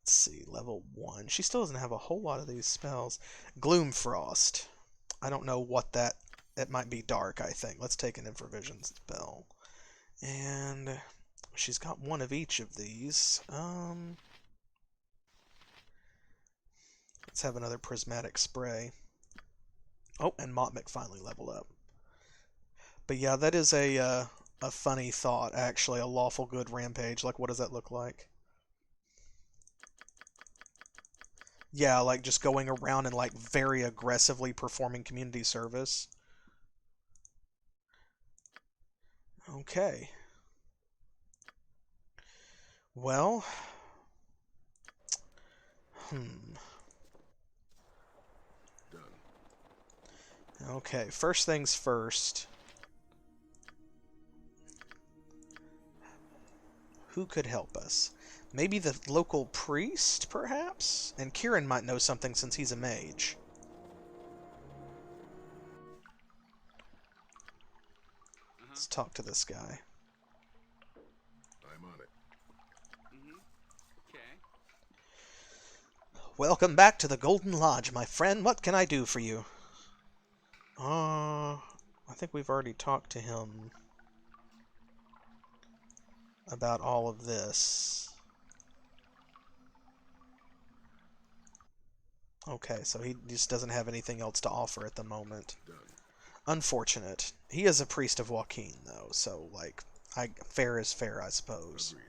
Let's see, level 1. She still doesn't have a whole lot of these spells. Gloomfrost. I don't know what that... It might be dark, I think. Let's take an Infravision spell. And she's got one of each of these. Let's have another Prismatic Spray. Oh, and Motmic finally leveled up. But yeah, that is a funny thought, actually. A lawful good rampage. Like, what does that look like? Yeah, like just going around and like very aggressively performing community service. Okay. Well. Done. Okay, first things first. Who could help us? Maybe the local priest, perhaps? And Kieran might know something since he's a mage. Let's talk to this guy. I'm on it. Okay. Welcome back to the Golden Lodge, my friend. What can I do for you? I think we've already talked to him about all of this. Okay, so he just doesn't have anything else to offer at the moment. Done. Unfortunate. He is a priest of Joaquin, though, so, like, fair is fair, I suppose. Agreed.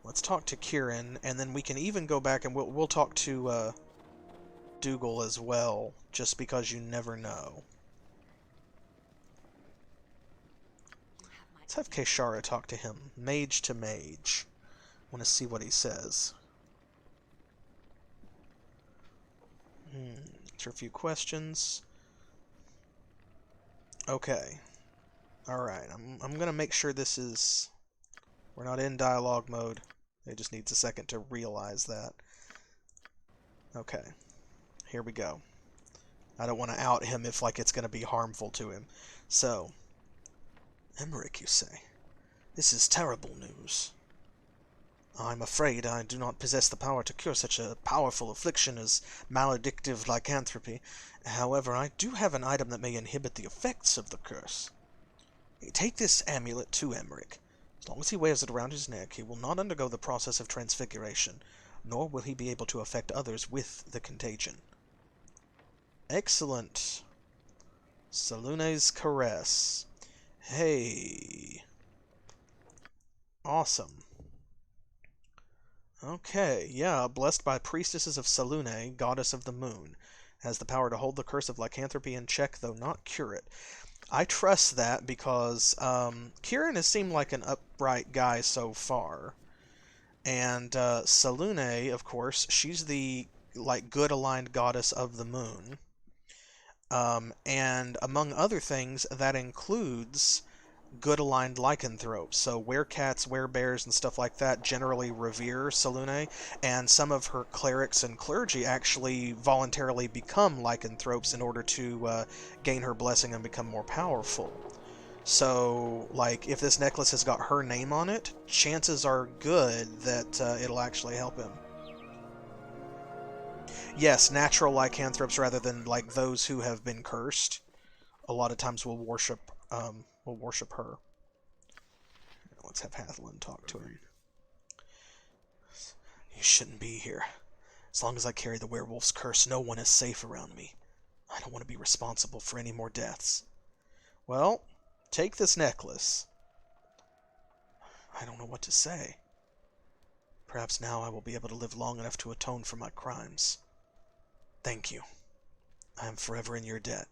Let's talk to Kieran, and then we can even go back and we'll talk to Dougal as well, just because you never know. Let's have Keishara talk to him, mage to mage. Want to see what he says. Answer a few questions. Okay. Alright, I'm gonna make sure this is... We're not in dialogue mode. It just needs a second to realize that. Okay. Here we go. I don't want to out him if, like, it's going to be harmful to him. So, Emmerich, you say? This is terrible news. I'm afraid I do not possess the power to cure such a powerful affliction as maledictive lycanthropy. However, I do have an item that may inhibit the effects of the curse. Take this amulet to Emmerich. As long as he wears it around his neck, he will not undergo the process of transfiguration, nor will he be able to affect others with the contagion. Excellent. Salune's Caress. Hey. Awesome. Okay, yeah, blessed by priestesses of Salune, goddess of the moon. Has the power to hold the curse of lycanthropy in check, though not cure it. I trust that because Kieran has seemed like an upright guy so far. And Salune, of course, she's the like good aligned goddess of the moon. And among other things, that includes good aligned lycanthropes. So werecats, werebears, and stuff like that generally revere Salune, and some of her clerics and clergy actually voluntarily become lycanthropes in order to gain her blessing and become more powerful. So, like, if this necklace has got her name on it, chances are good that it'll actually help him. Yes, natural lycanthropes rather than, like, those who have been cursed. A lot of times will worship her. Let's have Hatheland talk to him. You shouldn't be here. As long as I carry the werewolf's curse, no one is safe around me. I don't want to be responsible for any more deaths. Well, take this necklace. I don't know what to say. Perhaps now I will be able to live long enough to atone for my crimes. Thank you. I am forever in your debt.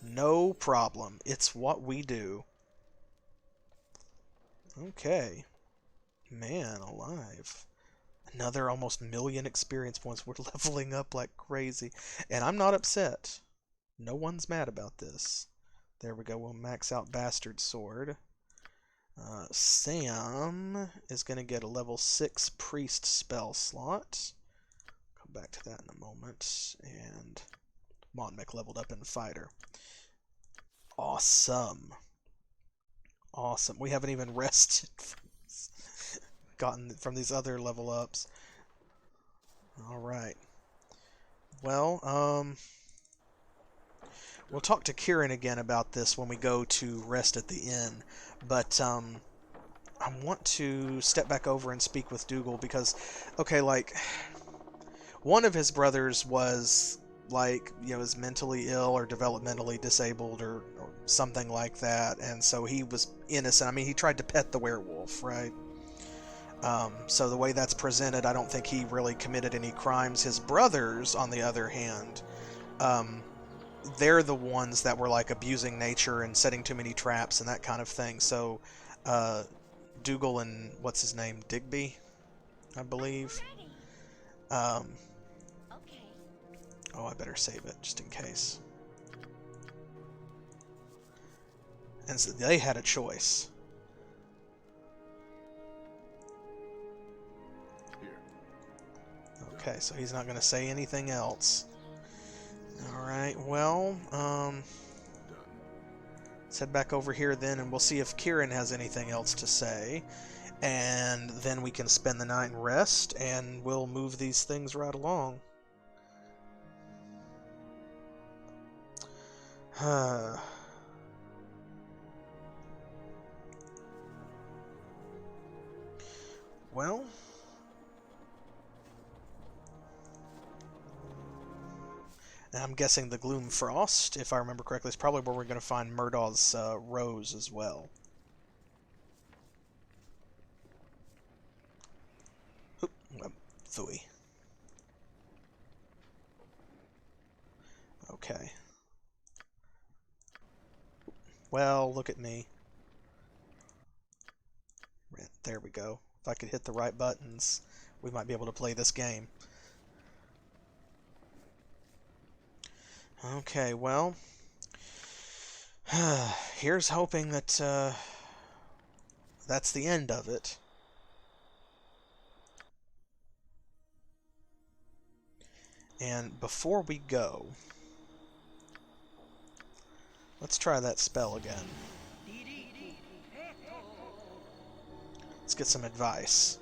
No problem. It's what we do. Okay. Man alive. Another almost million experience points. We're leveling up like crazy. And I'm not upset. No one's mad about this. There we go. We'll max out Bastard Sword. Sam is going to get a level 6 Priest spell slot. Come back to that in a moment. And Motmic leveled up in Fighter. Awesome. Awesome. We haven't even rested gotten from these other level ups. Alright. Well, we'll talk to Kieran again about this when we go to rest at the inn. But, I want to step back over and speak with Dougal because, okay, like, one of his brothers was, like, you know, is mentally ill or developmentally disabled or something like that, and so he was innocent. I mean, he tried to pet the werewolf, right? So the way that's presented, I don't think he really committed any crimes. His brothers, on the other hand, they're the ones that were, like, abusing nature and setting too many traps and that kind of thing. So, Dougal and, what's his name, Digby, I believe. Oh, I better save it, just in case. And so they had a choice. Okay, so he's not going to say anything else. Alright, well, let's head back over here then, and we'll see if Kieran has anything else to say. And then we can spend the night and rest, and we'll move these things right along. Well, I'm guessing the Gloom Frost, if I remember correctly, is probably where we're going to find Murdaw's rose as well. Oop, phooey. Okay. Well, look at me. There we go. If I could hit the right buttons, we might be able to play this game. Okay, well, here's hoping that that's the end of it. And before we go, let's try that spell again. Let's get some advice.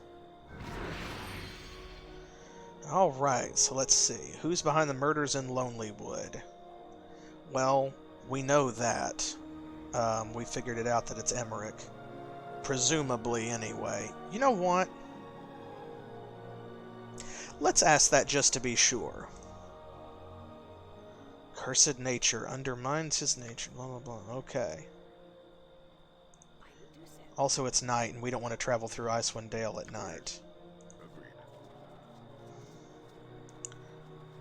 Alright, so let's see. Who's behind the murders in Lonelywood? Well, we know that. We figured it out that it's Emmerich. Presumably, anyway. You know what? Let's ask that just to be sure. Cursed nature undermines his nature. Blah, blah, blah. Okay. Also, it's night, and we don't want to travel through Icewind Dale at night. Agreed.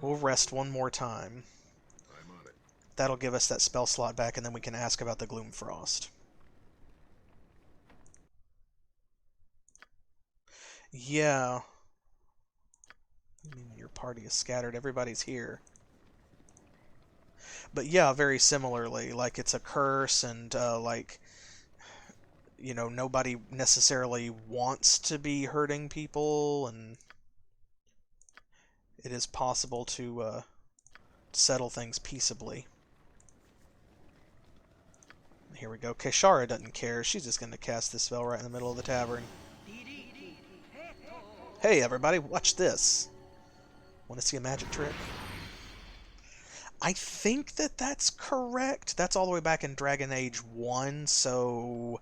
We'll rest one more time. I'm on it. That'll give us that spell slot back, and then we can ask about the Gloomfrost. Yeah. I mean, your party is scattered. Everybody's here. But yeah, very similarly. Like, it's a curse, and, like, you know, nobody necessarily wants to be hurting people, and it is possible to settle things peaceably. Here we go. Keishara doesn't care. She's just going to cast this spell right in the middle of the tavern. Hey, everybody, watch this. Want to see a magic trick? I think that that's correct. That's all the way back in Dragon Age 1, so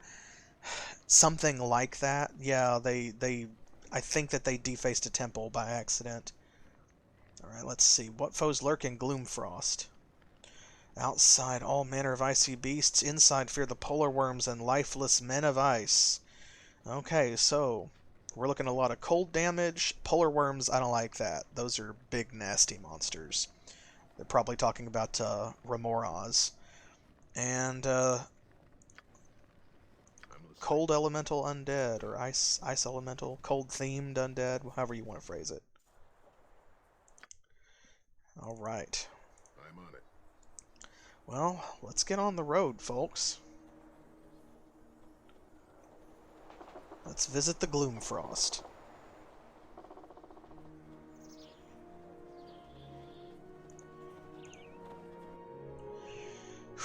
something like that. Yeah, I think that they defaced a temple by accident. Alright, let's see. What foes lurk in Gloomfrost? Outside, all manner of icy beasts. Inside, fear the polar worms and lifeless men of ice. Okay, so we're looking at a lot of cold damage. Polar worms, I don't like that. Those are big, nasty monsters. They're probably talking about Remoras. And, I'm cold elemental undead, or ice elemental, cold themed undead, however you want to phrase it. Alright. I'm on it. Well, let's get on the road, folks. Let's visit the Gloomfrost.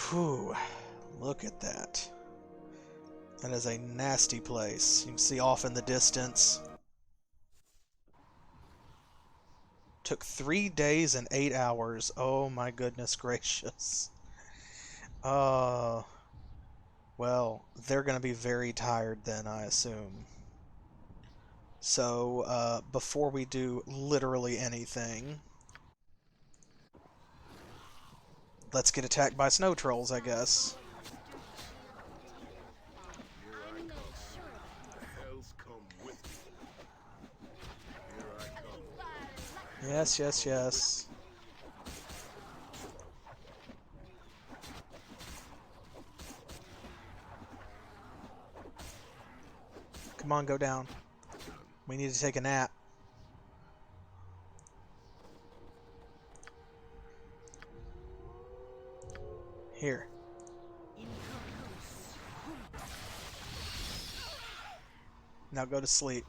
Whew. Look at that. That is a nasty place. You can see off in the distance. Took 3 days and 8 hours. Oh my goodness gracious. Well, they're going to be very tired then, I assume. So, before we do literally anything, let's get attacked by snow trolls, I guess. Here I come. The hells come with me. Here I come. Yes, yes, yes. Come on, go down. We need to take a nap. Here. Now go to sleep.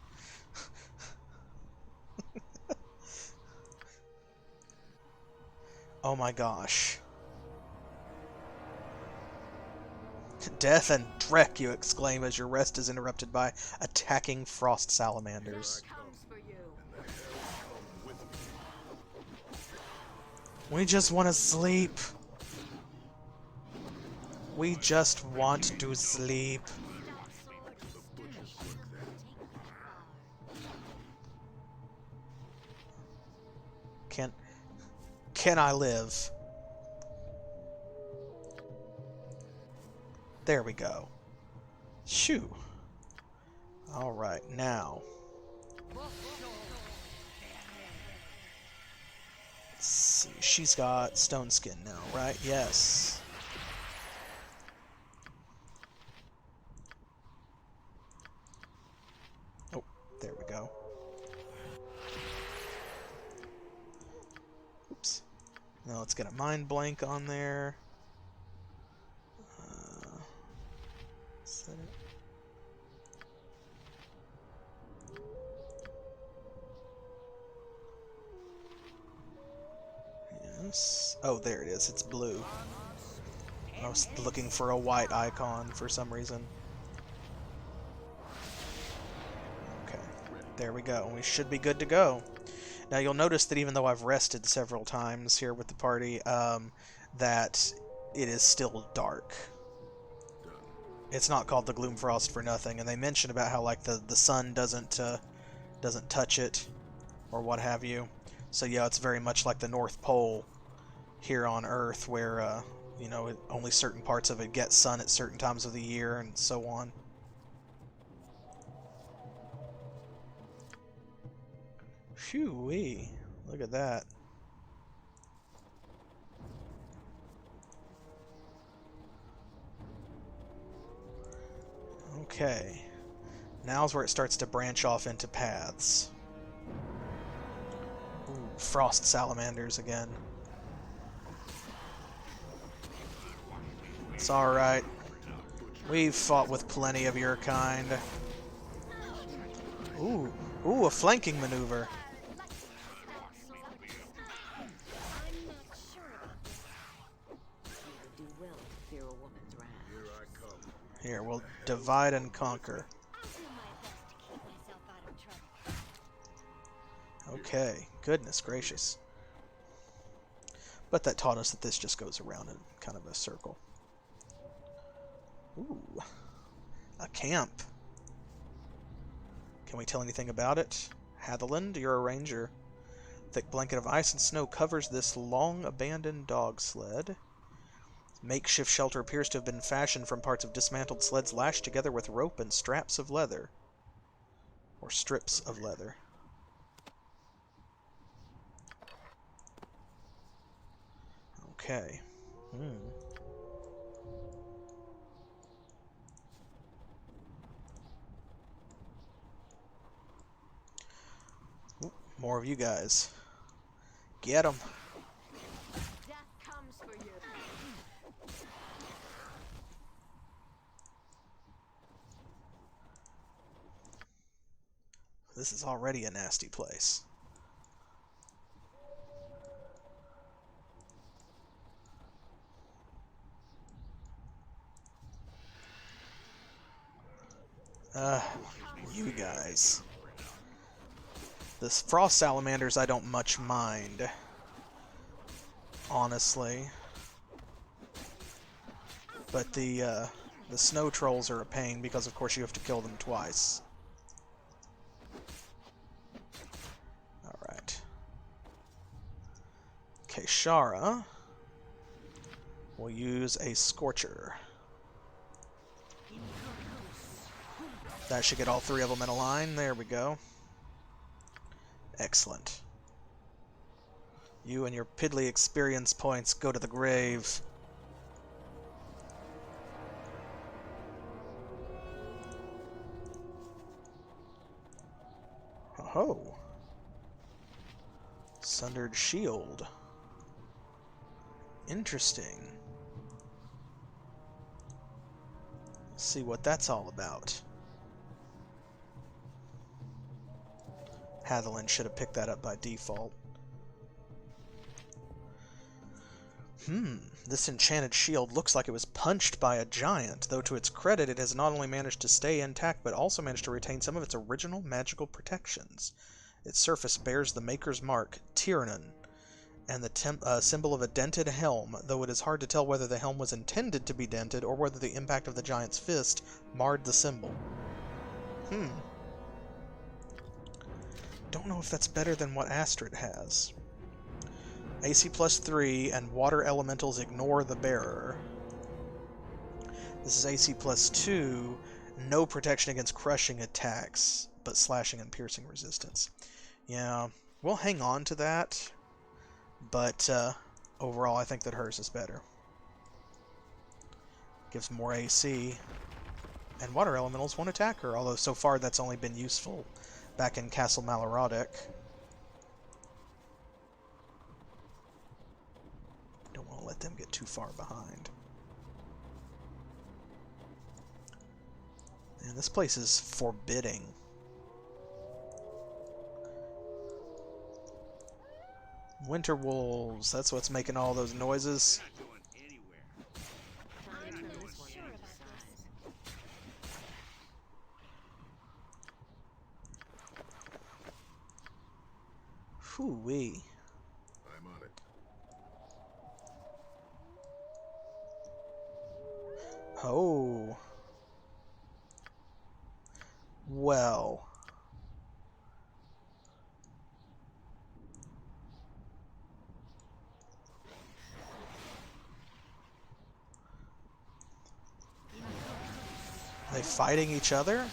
Oh my gosh. Death and dreck, you exclaim as your rest is interrupted by attacking frost salamanders. We just want to sleep. We just want to sleep. Can I live? There we go. Shoo. Alright, now. Let's see. She's got stone skin now, right? Yes. Oh, there we go. Oops. Now let's get a mind blank on there. Set it. Yes. Oh, there it is. It's blue. I was looking for a white icon for some reason. Okay. There we go. We should be good to go. Now you'll notice that even though I've rested several times here with the party, that it is still dark. It's not called the Gloomfrost for nothing, and they mention about how like the sun doesn't touch it or what have you. So yeah, it's very much like the North Pole here on Earth, where you know, only certain parts of it get sun at certain times of the year and so on. Phew-wee. Look at that. Okay. Now's where it starts to branch off into paths. Ooh, frost salamanders again. It's alright. We've fought with plenty of your kind. Ooh, a flanking maneuver. Here, we'll divide and conquer. Okay, goodness gracious. But that taught us that this just goes around in kind of a circle. Ooh, a camp. Can we tell anything about it? Hatheland, you're a ranger. Thick blanket of ice and snow covers this long-abandoned dog sled. Makeshift shelter appears to have been fashioned from parts of dismantled sleds lashed together with rope and straps of leather. Or strips of leather. Okay. More of you guys. Get them. Death comes for you. This is already a nasty place. You guys. This frost salamanders I don't much mind, honestly. But the snow trolls are a pain because of course you have to kill them twice. Alright. Keishara will use a Scorcher. That should get all three of them in a line. There we go. Excellent. You and your piddly experience points go to the grave. Oh. Sundered shield. Interesting. Let's see what that's all about. Hatheland should have picked that up by default. This enchanted shield looks like it was punched by a giant, though to its credit it has not only managed to stay intact, but also managed to retain some of its original magical protections. Its surface bears the maker's mark, Tyrannon, and the symbol of a dented helm, though it is hard to tell whether the helm was intended to be dented or whether the impact of the giant's fist marred the symbol. Don't know if that's better than what Astrid has. AC +3 and water elementals ignore the bearer. This is AC +2, no protection against crushing attacks, but slashing and piercing resistance. Yeah, we'll hang on to that, but overall I think that hers is better. Gives more AC, and water elementals won't attack her, although so far that's only been useful back in Castle Malorodic. Don't want to let them get too far behind. And this place is forbidding. Winter wolves, that's what's making all those noises. Hoo-wee. I'm on it. Oh. Well. Are they fighting each other?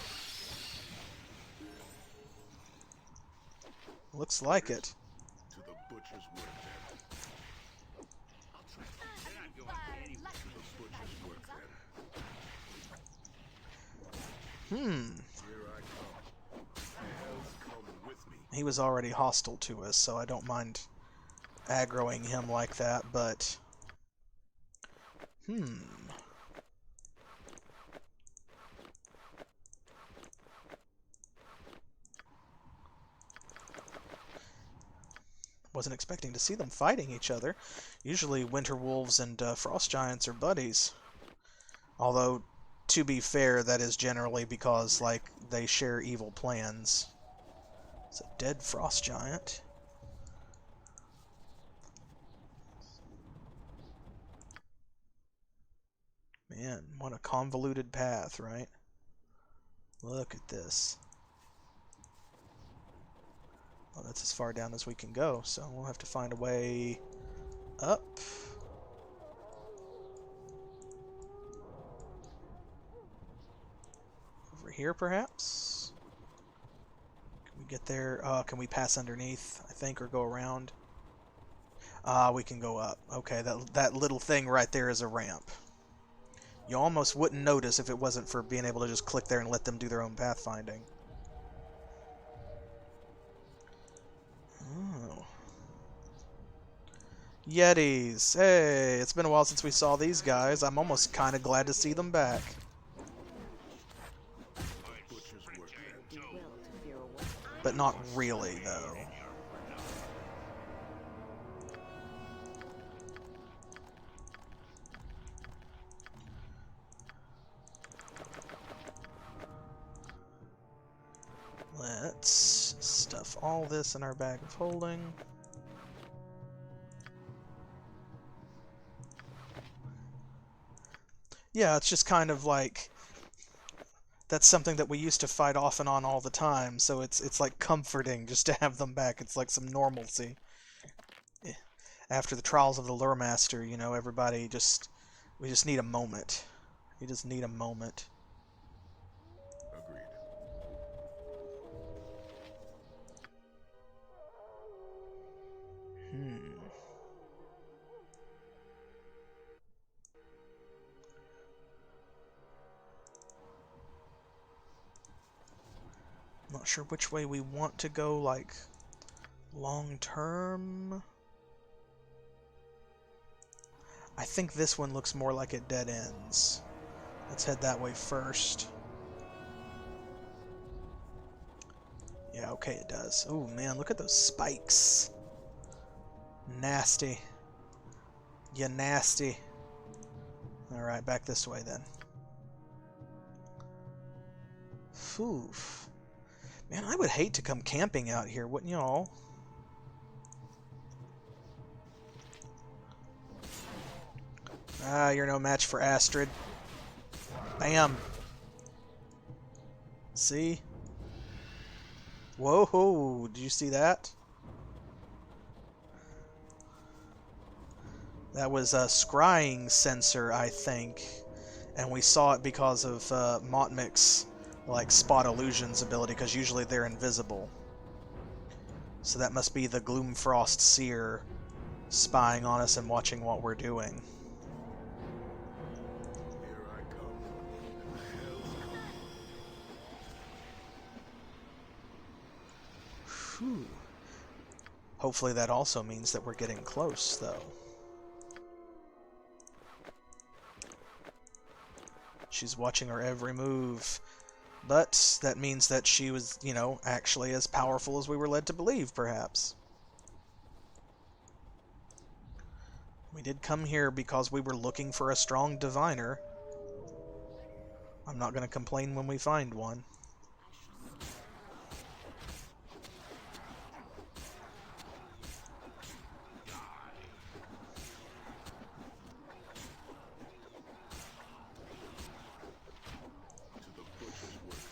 Looks like it. To the butcher's work then. They're not going anywhere. To the butcher's work then. Here I come. The hells come with me. He was already hostile to us, so I don't mind aggroing him like that, but... Wasn't expecting to see them fighting each other. Usually winter wolves and frost giants are buddies. Although, to be fair, that is generally because, like, they share evil plans. It's a dead frost giant. Man, what a convoluted path, right? Look at this. Well, that's as far down as we can go, so we'll have to find a way up. Over here, perhaps? Can we get there? Can we pass underneath, I think, or go around? We can go up. Okay, that little thing right there is a ramp. You almost wouldn't notice if it wasn't for being able to just click there and let them do their own pathfinding. Yetis. Hey, it's been a while since we saw these guys. I'm almost kind of glad to see them back. Butcher's work then. Do well to fear a wolf. But not really, though. Let's stuff all this in our bag of holding. Yeah, it's just kind of like, that's something that we used to fight off and on all the time, so it's like comforting just to have them back. It's like some normalcy. After the trials of the Lure Master, you know, everybody we just need a moment. You just need a moment. Agreed. Not sure which way we want to go, like, long term. I think this one looks more like it dead ends. Let's head that way first. Yeah, okay, it does. Oh man, look at those spikes. Nasty. You nasty. Alright, back this way then. Phew. Man, I would hate to come camping out here, wouldn't y'all? Ah, you're no match for Astrid. Bam. See? Whoa, did you see that? That was a scrying sensor, I think. And we saw it because of Motmic's like spot illusions ability, because usually they're invisible. So that must be the Gloomfrost seer spying on us and watching what we're doing. Here I come. Whew. Hopefully that also means that we're getting close, though. She's watching our every move. But that means that she was, you know, actually as powerful as we were led to believe, perhaps. We did come here because we were looking for a strong diviner. I'm not going to complain when we find one.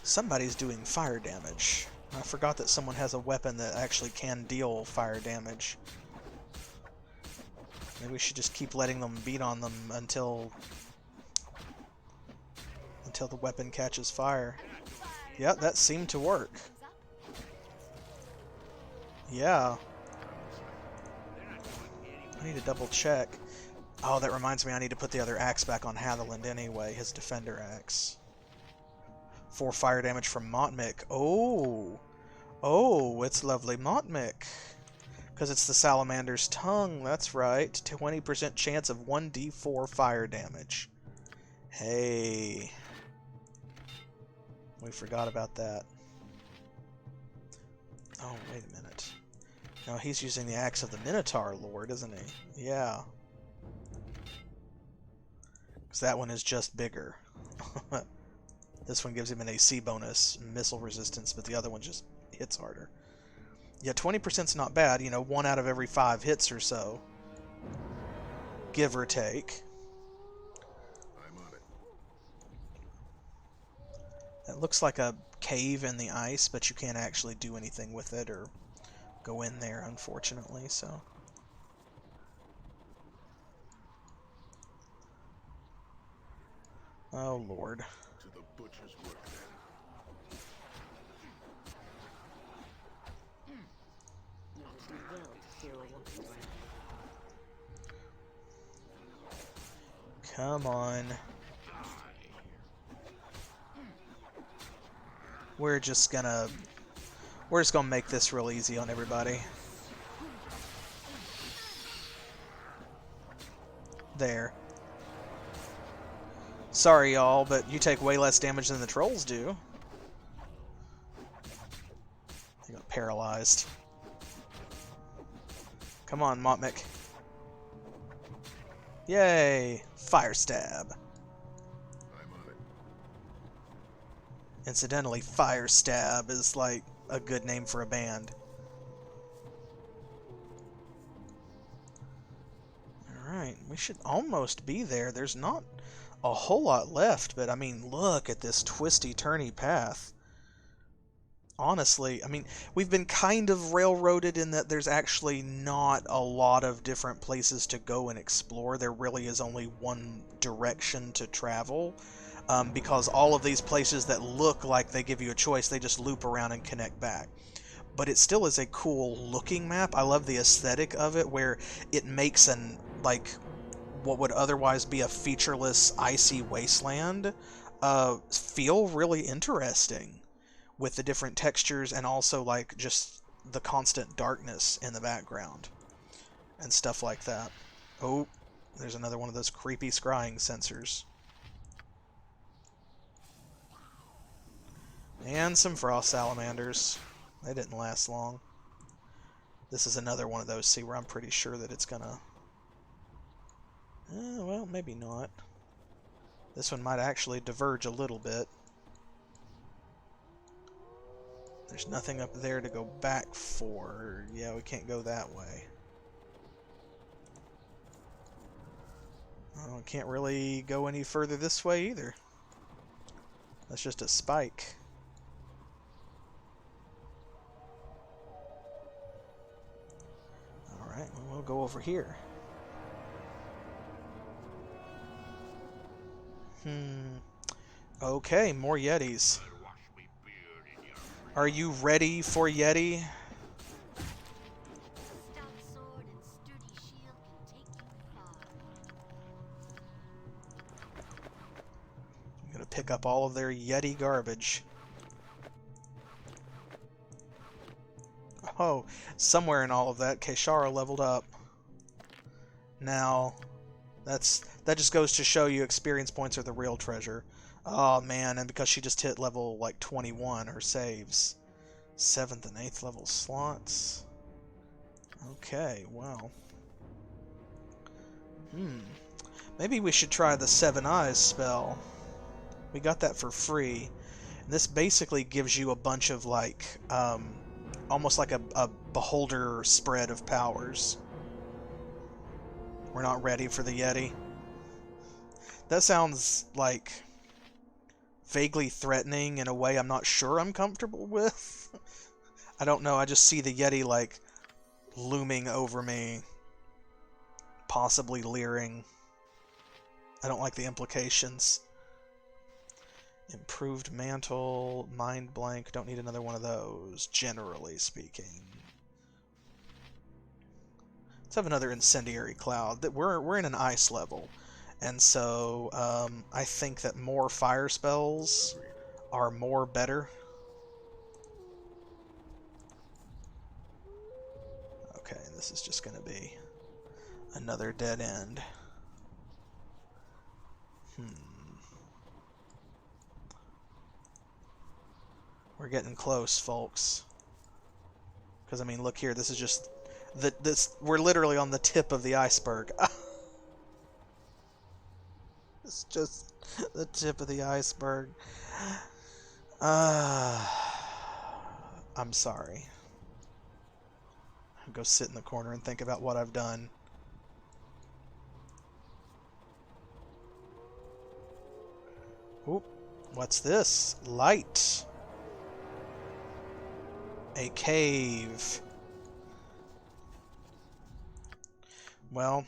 Somebody's doing fire damage. I forgot that someone has a weapon that actually can deal fire damage. Maybe we should just keep letting them beat on them until the weapon catches fire. Yeah, that seemed to work. Yeah. I need to double check. Oh, that reminds me, I need to put the other axe back on Hatheland anyway, his defender axe. 4 fire damage from Motmic. Oh! Oh, it's lovely Motmic. Because it's the Salamander's Tongue, that's right. 20% chance of 1d4 fire damage. Hey. We forgot about that. Oh, wait a minute. No, he's using the Axe of the Minotaur Lord, isn't he? Yeah. Because that one is just bigger. This one gives him an AC bonus, missile resistance, but the other one just hits harder. Yeah, 20%'s not bad, you know, 1 out of every 5 hits or so. Give or take. I'm on it. It looks like a cave in the ice, but you can't actually do anything with it or go in there, unfortunately, so... Oh, Lord. To the butcher's work then. Do well to fear a wolf. Come on. We're just gonna make this real easy on everybody. There. Sorry, y'all, but you take way less damage than the trolls do. They got paralyzed. Come on, Motmic. Yay! Fire stab. I'm on it. Incidentally, Fire Stab is like a good name for a band. Alright, we should almost be there. There's not a whole lot left, but I mean, look at this twisty-turny path. Honestly, I mean, we've been kind of railroaded in that there's actually not a lot of different places to go and explore. There really is only one direction to travel, because all of these places that look like they give you a choice, they just loop around and connect back. But it still is a cool looking map. I love the aesthetic of it, where it makes an, like, what would otherwise be a featureless, icy wasteland feel really interesting, with the different textures and also like just the constant darkness in the background and stuff like that. Oh, there's another one of those creepy scrying sensors. And some frost salamanders. They didn't last long. This is another one of those, see, where I'm pretty sure that it's gonna... well, maybe not. This one might actually diverge a little bit. There's nothing up there to go back for. Yeah, we can't go that way. Well, we can't really go any further this way either. That's just a spike. Alright, well, we'll go over here. Okay, more Yetis. Are you ready for Yeti? Stout sword and sturdy shield can take you far. I'm gonna pick up all of their Yeti garbage. Oh, somewhere in all of that, Keishara leveled up. Now, that just goes to show you experience points are the real treasure. Oh man, and because she just hit level like 21, her saves. 7th and 8th level slots. Okay, well. Maybe we should try the 7 Eyes spell. We got that for free. And this basically gives you a bunch of like, almost like a beholder spread of powers. We're not ready for the Yeti. That sounds like vaguely threatening in a way I'm not sure I'm comfortable with. I don't know, I just see the Yeti like looming over me, possibly leering. I don't like the implications. Improved mantle, mind blank, don't need another one of those, generally speaking. Let's have another incendiary cloud. We're in an ice level. And so, I think that more fire spells are more better. Okay, this is just going to be another dead end. We're getting close, folks. Because, I mean, look here, this is just... we're literally on the tip of the iceberg. It's just the tip of the iceberg. I'm sorry. I'll go sit in the corner and think about what I've done. Oop, what's this? Light. A cave. Well,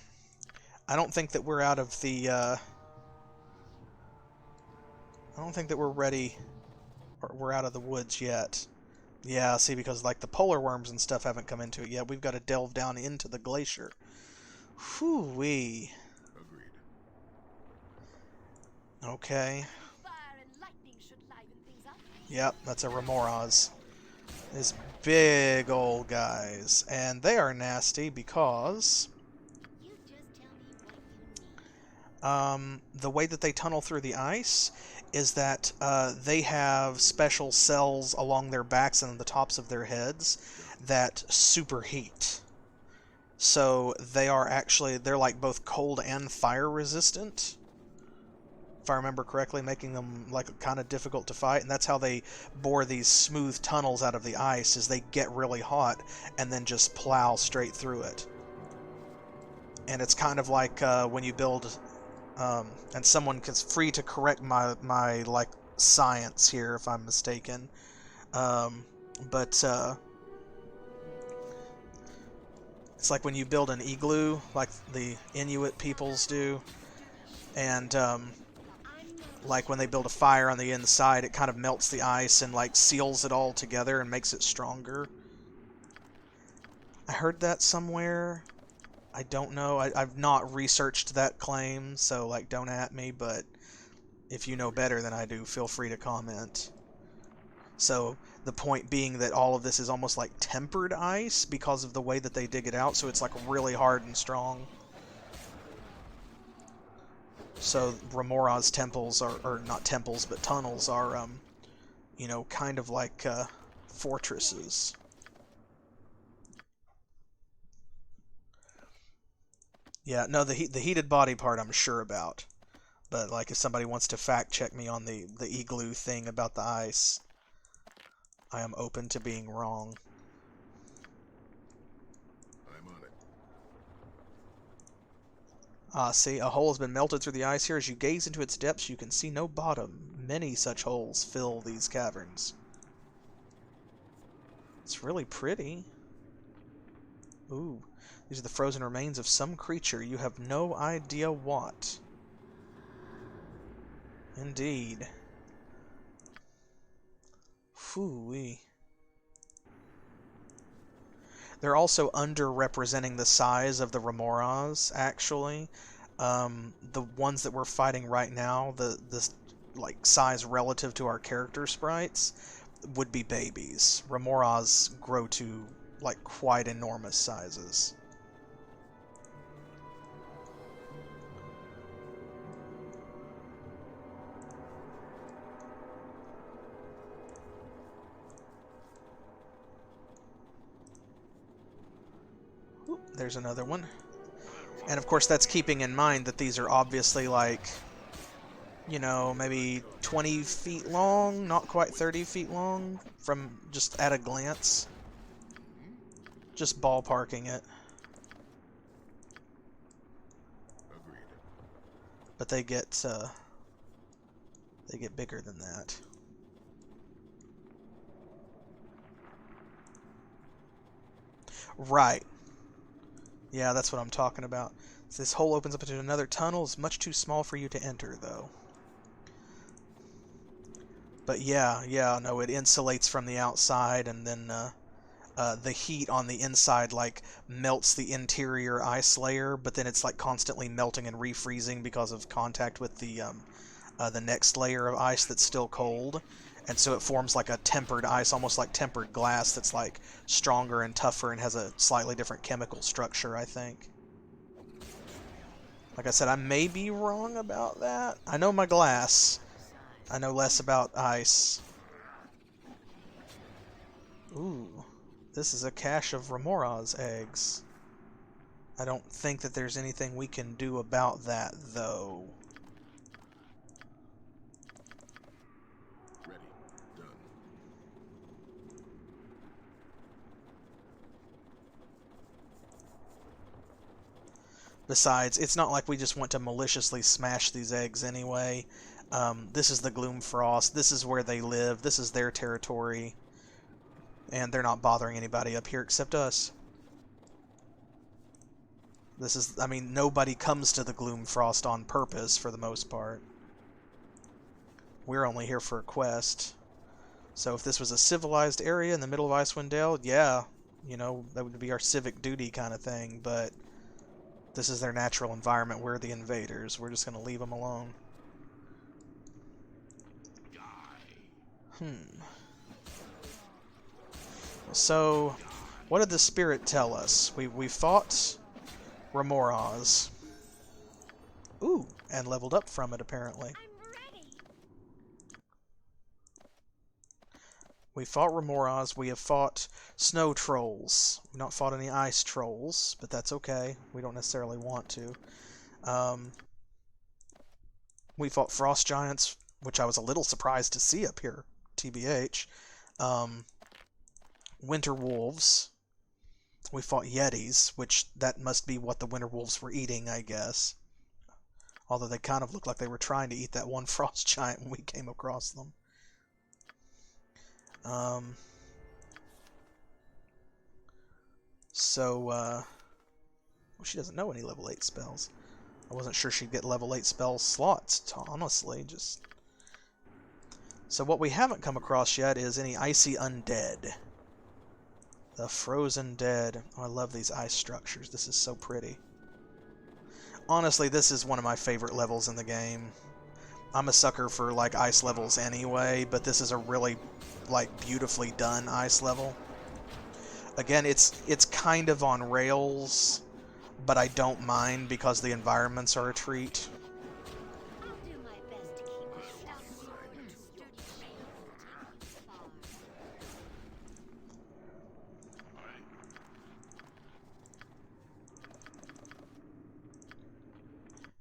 I don't think that we're out of the, I don't think that we're ready, or we're out of the woods yet. Yeah, see, because, like, the polar worms and stuff haven't come into it yet. We've got to delve down into the glacier. Whew-wee. Agreed. Okay. Fire and lightning should liven things up. Yep, that's a Remoraz. These big old guys. And they are nasty because... You just tell me what you need. The way that they tunnel through the ice is that they have special cells along their backs and the tops of their heads that superheat. So they're like both cold and fire resistant, if I remember correctly, making them like kind of difficult to fight. And that's how they bore these smooth tunnels out of the ice, is they get really hot and then just plow straight through it. And it's kind of like when you build, and someone is free to correct my like science here if I'm mistaken, but it's like when you build an igloo, like the Inuit peoples do, and like when they build a fire on the inside, it kind of melts the ice and like seals it all together and makes it stronger. I heard that somewhere. I don't know. I've not researched that claim, so like don't at me, but if you know better than I do, feel free to comment. So the point being that all of this is almost like tempered ice because of the way that they dig it out, so it's like really hard and strong. So Remora's temples or not temples, but tunnels are, you know, kind of like fortresses. Yeah, no, the heated body part I'm sure about. But like if somebody wants to fact check me on the igloo thing about the ice, I am open to being wrong. I'm on it. Ah, see, a hole has been melted through the ice here. As you gaze into its depths, you can see no bottom. Many such holes fill these caverns. It's really pretty. Ooh, these are the frozen remains of some creature. You have no idea what. Indeed. Phooey. They're also underrepresenting the size of the Remoras, actually. The ones that we're fighting right now, the like size relative to our character sprites, would be babies. Remoras grow to like quite enormous sizes. Ooh, there's another one. And of course that's keeping in mind that these are obviously like, you know, maybe 20 feet long, not quite 30 feet long, from just at a glance. Just ballparking it. Agreed. But they get bigger than that. Right. Yeah, that's what I'm talking about. So this hole opens up into another tunnel. It's much too small for you to enter, though. But yeah, no, it insulates from the outside, and then the heat on the inside like melts the interior ice layer, but then it's like constantly melting and refreezing because of contact with the next layer of ice that's still cold. And so it forms like a tempered ice, almost like tempered glass, that's like stronger and tougher and has a slightly different chemical structure, I think. Like I said, I may be wrong about that. I know my glass. I know less about ice. Ooh, this is a cache of Remora's eggs. I don't think that there's anything we can do about that, though. Ready. Done. Besides, it's not like we just want to maliciously smash these eggs anyway. This is the Gloomfrost. This is where they live. This is their territory. And they're not bothering anybody up here except us. This is, I mean, nobody comes to the Gloomfrost on purpose for the most part. We're only here for a quest. So if this was a civilized area in the middle of Icewind Dale, yeah, you know, that would be our civic duty kind of thing, but this is their natural environment. We're the invaders. We're just going to leave them alone. So, what did the spirit tell us? We fought Remoras. Ooh, and leveled up from it, apparently. I'm ready. We fought Remoras. We have fought snow trolls. We've not fought any ice trolls, but that's okay. We don't necessarily want to. We fought frost giants, which I was a little surprised to see up here, TBH. Winter wolves. We fought yetis, which that must be what the winter wolves were eating, I guess. Although they kind of looked like they were trying to eat that one frost giant when we came across them. Well, she doesn't know any level 8 spells. I wasn't sure she'd get level 8 spell slots, honestly. So what we haven't come across yet is any icy undead. The frozen dead. Oh, I love these ice structures. This is so pretty. Honestly, this is one of my favorite levels in the game. I'm a sucker for, like, ice levels anyway, but this is a really, like, beautifully done ice level. Again, it's kind of on rails, but I don't mind because the environments are a treat. I'll do my best to keep this stout sword and sturdy shield far.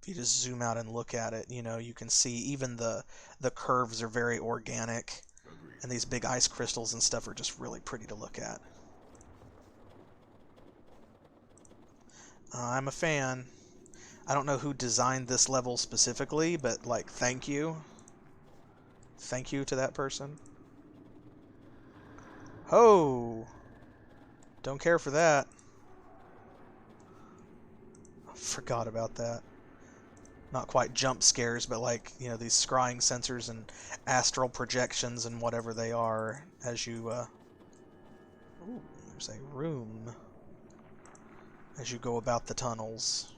If you just zoom out and look at it, you know, you can see even the curves are very organic, and these big ice crystals and stuff are just really pretty to look at. I'm a fan. I don't know who designed this level specifically, but, like, thank you. Thank you to that person. Oh! Don't care for that. Forgot about that. Not quite jump scares, but, like, you know, these scrying sensors and astral projections and whatever they are as you, Ooh, there's a room. As you go about the tunnels.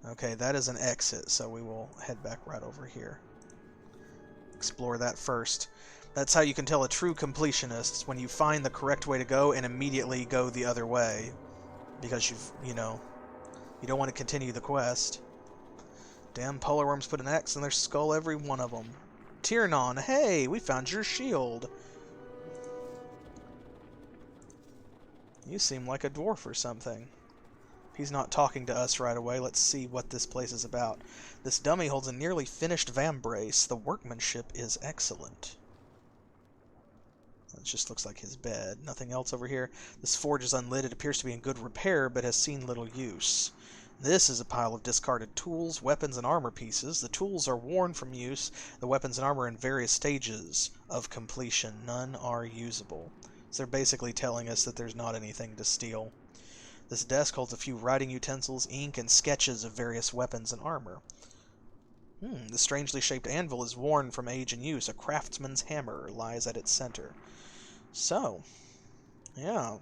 Okay, that is an exit, so we will head back right over here. Explore that first. That's how you can tell a true completionist, when you find the correct way to go and immediately go the other way. Because you don't want to continue the quest. Damn polar worms put an X in their skull, every one of them. Tiernon, hey, we found your shield. You seem like a dwarf or something. He's not talking to us right away. Let's see what this place is about. This dummy holds a nearly finished vambrace. The workmanship is excellent. It just looks like his bed. Nothing else over here. This forge is unlit. It appears to be in good repair, but has seen little use. This is a pile of discarded tools, weapons, and armor pieces. The tools are worn from use. The weapons and armor are in various stages of completion. None are usable. So they're basically telling us that there's not anything to steal. This desk holds a few writing utensils, ink, and sketches of various weapons and armor. The strangely shaped anvil is worn from age and use. A craftsman's hammer lies at its center. So, yeah.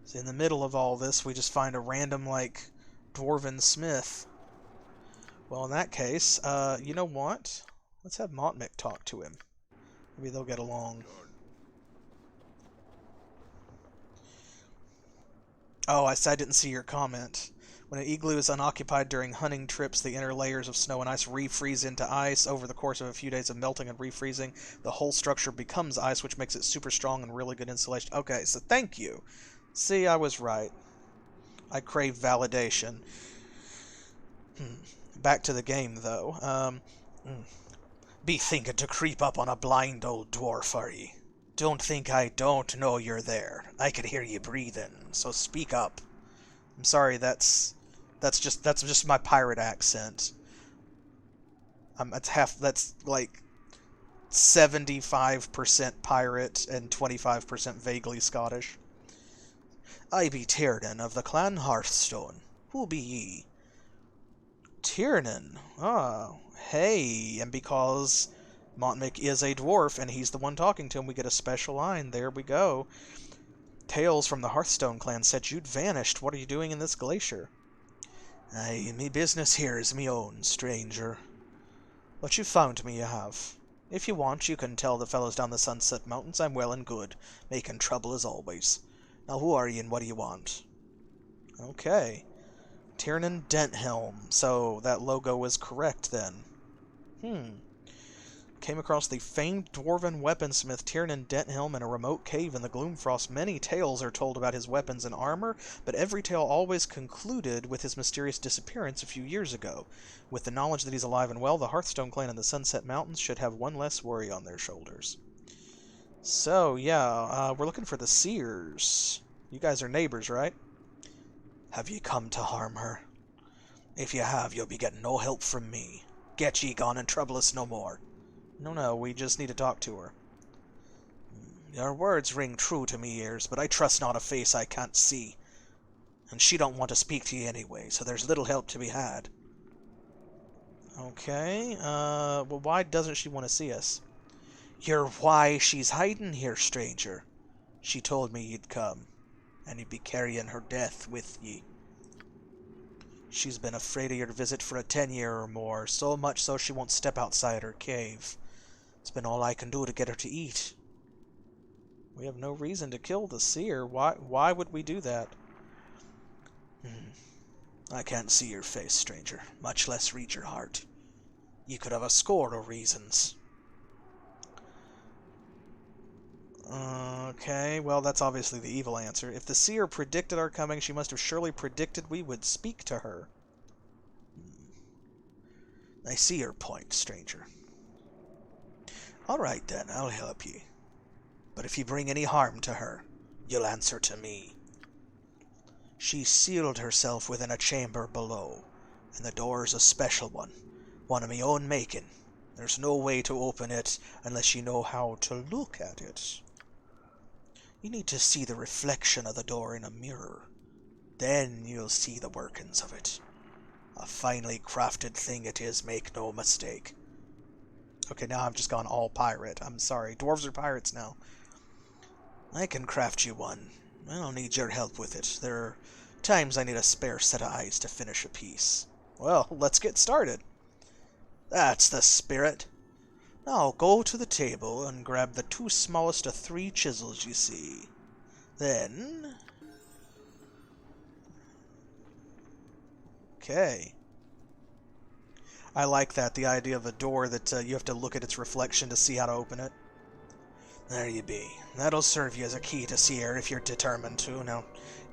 So in the middle of all this, we just find a random, like, dwarven smith. Well, in that case, you know what? Let's have Motmic talk to him. Maybe they'll get along. Oh, I didn't see your comment. When an igloo is unoccupied during hunting trips, the inner layers of snow and ice refreeze into ice. Over the course of a few days of melting and refreezing, the whole structure becomes ice, which makes it super strong and really good insulation. Okay, so thank you. See, I was right. I crave validation. Back to the game, though. Be thinking to creep up on a blind old dwarf, are ye? Don't think I don't know you're there. I can hear you breathing, so speak up. I'm sorry, that's just my pirate accent. That's like 75% pirate and 25% vaguely Scottish. I be Tiernan of the clan Hearthstone. Who be ye? Tiernan. Ah, hey, and because Motmic is a dwarf, and he's the one talking to him, we get a special line. There we go. Tales from the Hearthstone clan said you'd vanished. What are you doing in this glacier? Aye, me business here is me own, stranger. But you found me, you have. If you want, you can tell the fellows down the Sunset Mountains I'm well and good, making trouble as always. Now who are ye and what do you want? Okay. Tiernan Denthelm. So that logo was correct then. Came across the famed dwarven weaponsmith Tiernan Denthelm in a remote cave in the Gloomfrost. Many tales are told about his weapons and armor, but every tale always concluded with his mysterious disappearance a few years ago. With the knowledge that he's alive and well, the Hearthstone clan in the Sunset Mountains should have one less worry on their shoulders. So, yeah, we're looking for the seers. You guys are neighbors, right? Have ye come to harm her? If ye have, you'll be getting no help from me. Get ye gone and trouble us no more. No, we just need to talk to her. Your words ring true to me ears, but I trust not a face I can't see. And she don't want to speak to ye anyway, so there's little help to be had. Okay, well, why doesn't she want to see us? You're why she's hiding here, stranger. She told me you'd come, and you'd be carrying her death with ye. She's been afraid of your visit for a 10-year or more, so much so she won't step outside her cave. It's been all I can do to get her to eat. We have no reason to kill the seer. Why would we do that? I can't see your face, stranger, much less read your heart. You could have a score of reasons. Okay, well, that's obviously the evil answer. If the seer predicted our coming, she must have surely predicted we would speak to her. I see your point, stranger. All right, then, I'll help ye. But if you bring any harm to her, you'll answer to me. She sealed herself within a chamber below, and the door's a special one of me own making. There's no way to open it unless you know how to look at it. You need to see the reflection of the door in a mirror. Then you'll see the workings of it. A finely crafted thing it is, make no mistake. Okay, now I've just gone all pirate. I'm sorry. Dwarves are pirates now. I can craft you one. I'll need your help with it. There are times I need a spare set of eyes to finish a piece. Well, let's get started. That's the spirit. Now go to the table and grab the 2 smallest of 3 chisels you see. Then... Okay. I like that, the idea of a door that you have to look at its reflection to see how to open it. There you be. That'll serve you as a key to seer if you're determined to. Now,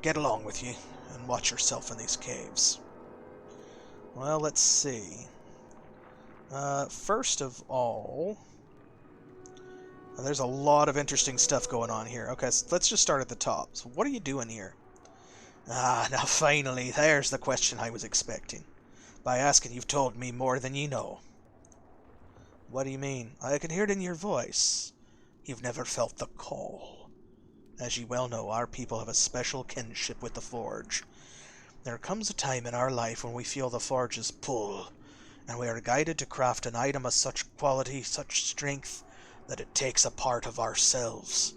get along with you, and watch yourself in these caves. Well, let's see. First of all... There's a lot of interesting stuff going on here. Okay, so let's just start at the top. So what are you doing here? Ah, now finally, there's the question I was expecting. By asking, you've told me more than you know. What do you mean? I can hear it in your voice. You've never felt the call. As you well know, our people have a special kinship with the Forge. There comes a time in our life when we feel the Forge's pull, and we are guided to craft an item of such quality, such strength, that it takes a part of ourselves.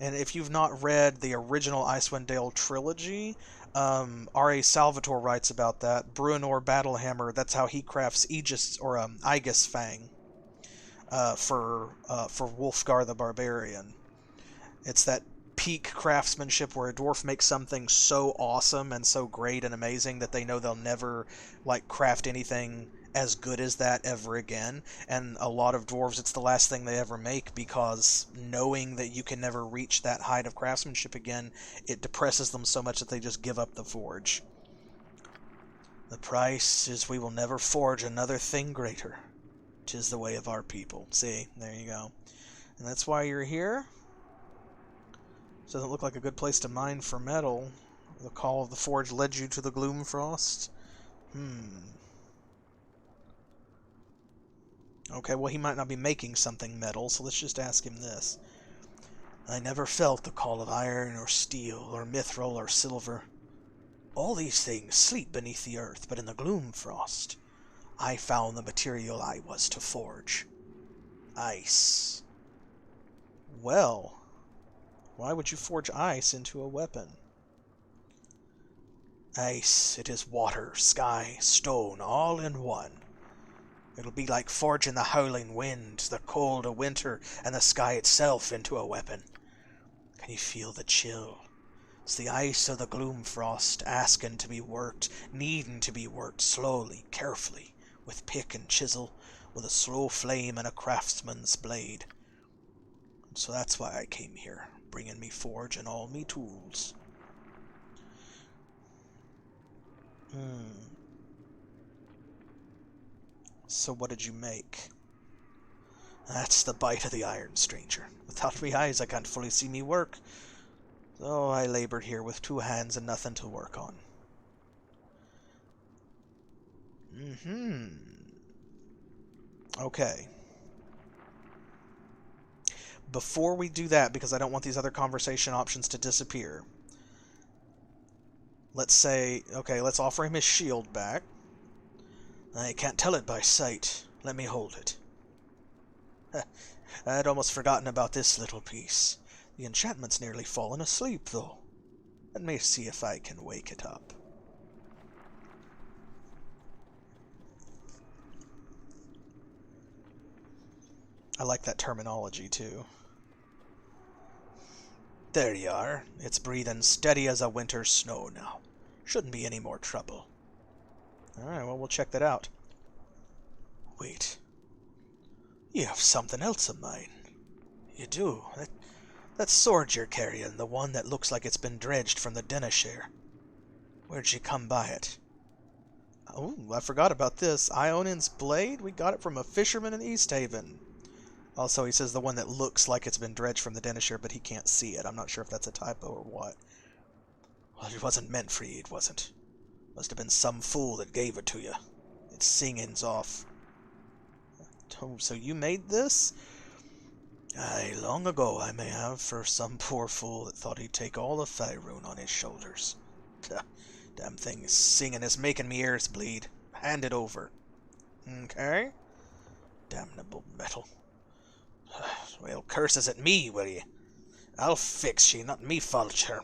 And if you've not read the original Icewind Dale trilogy, R.A. Salvatore writes about that. Bruenor Battlehammer, that's how he crafts Aegis, or Aegis Fang, for Wulfgar the Barbarian. It's that peak craftsmanship where a dwarf makes something so awesome and so great and amazing that they know they'll never, like, craft anything as good as that ever again. And a lot of dwarves, it's the last thing they ever make, because knowing that you can never reach that height of craftsmanship again, it depresses them so much that they just give up the forge. The price is we will never forge another thing greater. 'Tis the way of our people. See, there you go. And that's why you're here. Doesn't look like a good place to mine for metal. The call of the forge led you to the Gloomfrost. Okay, well, he might not be making something metal, so let's just ask him this. I never felt the call of iron or steel or mithril or silver. All these things sleep beneath the earth, but in the Gloomfrost, I found the material I was to forge. Ice. Well, why would you forge ice into a weapon? Ice, it is water, sky, stone, all in one. It'll be like forging the howling wind, the cold of winter, and the sky itself into a weapon. Can you feel the chill? It's the ice of the gloom frost, asking to be worked, needing to be worked slowly, carefully, with pick and chisel, with a slow flame and a craftsman's blade. And so that's why I came here, bringing me forge and all me tools. So what did you make? That's the bite of the iron, stranger. Without me eyes I can't fully see me work. So I labored here with 2 hands and nothing to work on. Okay. Before we do that, because I don't want these other conversation options to disappear, let's say, okay, let's offer him his shield back. I can't tell it by sight. Let me hold it. I'd almost forgotten about this little piece. The enchantment's nearly fallen asleep, though. Let me see if I can wake it up. I like that terminology, too. There you are. It's breathing steady as a winter's snow now. Shouldn't be any more trouble. Alright, well, we'll check that out. Wait. You have something else of mine. You do. That sword you're carrying, the one that looks like it's been dredged from the Denishire. Where'd you come by it? Oh, I forgot about this. Ionin's blade? We got it from a fisherman in East Haven. Also, he says the one that looks like it's been dredged from the Denishire, but he can't see it. I'm not sure if that's a typo or what. Well, it wasn't meant for you, it wasn't. Must have been some fool that gave it to you. Its singing's off. Oh, so you made this? Aye, long ago I may have, for some poor fool that thought he'd take all the Faerun on his shoulders. Damn thing singing is making me ears bleed. Hand it over. Okay? Damnable metal. Well, curses at me, will ye? I'll fix ye, not me fault her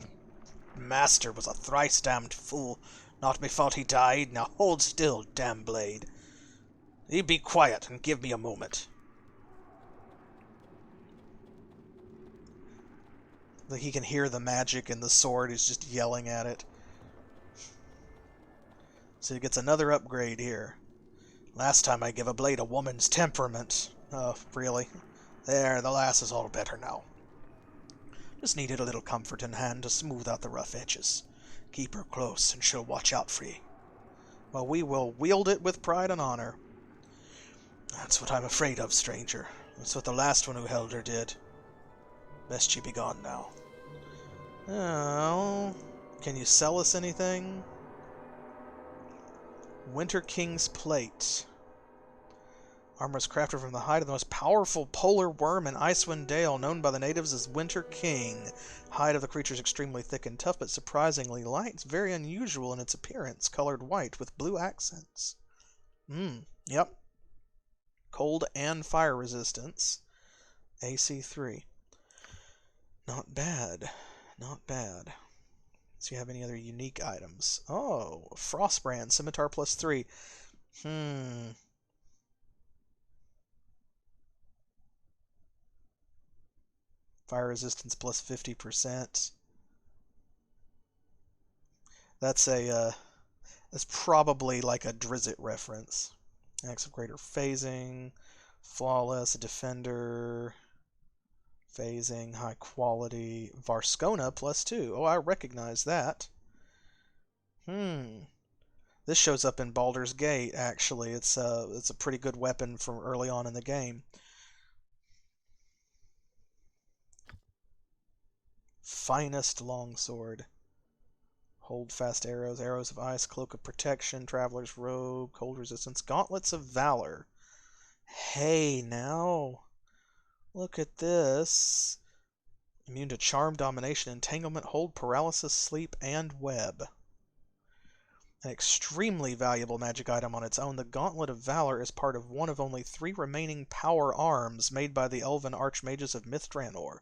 master was a thrice damned fool. Not me fault he died. Now hold still, damn blade. Ye be quiet and give me a moment. Like he can hear the magic and the sword is just yelling at it. So he gets another upgrade here. Last time I give a blade a woman's temperament. Oh, really? There, the lass is all better now. Just needed a little comfort in hand to smooth out the rough edges. Keep her close, and she'll watch out for ye. Well, we will wield it with pride and honor. That's what I'm afraid of, stranger. That's what the last one who held her did. Best she be gone now. Oh, can you sell us anything? Winter King's Plate. Armor is crafted from the hide of the most powerful polar worm in Icewind Dale, known by the natives as Winter King. Hide of the creature is extremely thick and tough, but surprisingly light. It's very unusual in its appearance, colored white with blue accents. Yep. Cold and fire resistance. AC 3. Not bad. Not bad. Do you have any other unique items? Oh, Frostbrand, Scimitar plus 3. Fire resistance plus 50%. That's that's probably like a Drizzt reference. Acts of greater phasing, flawless, defender, phasing, high quality, Varskona plus 2. Oh, I recognize that. This shows up in Baldur's Gate, actually. It's a pretty good weapon from early on in the game. Finest longsword. Hold fast arrows, arrows of ice, cloak of protection, traveler's robe, cold resistance, gauntlets of valor. Hey, now. Look at this. Immune to charm, domination, entanglement, hold, paralysis, sleep, and web. An extremely valuable magic item on its own, the Gauntlet of Valor is part of one of only 3 remaining power arms made by the elven archmages of Mithranor.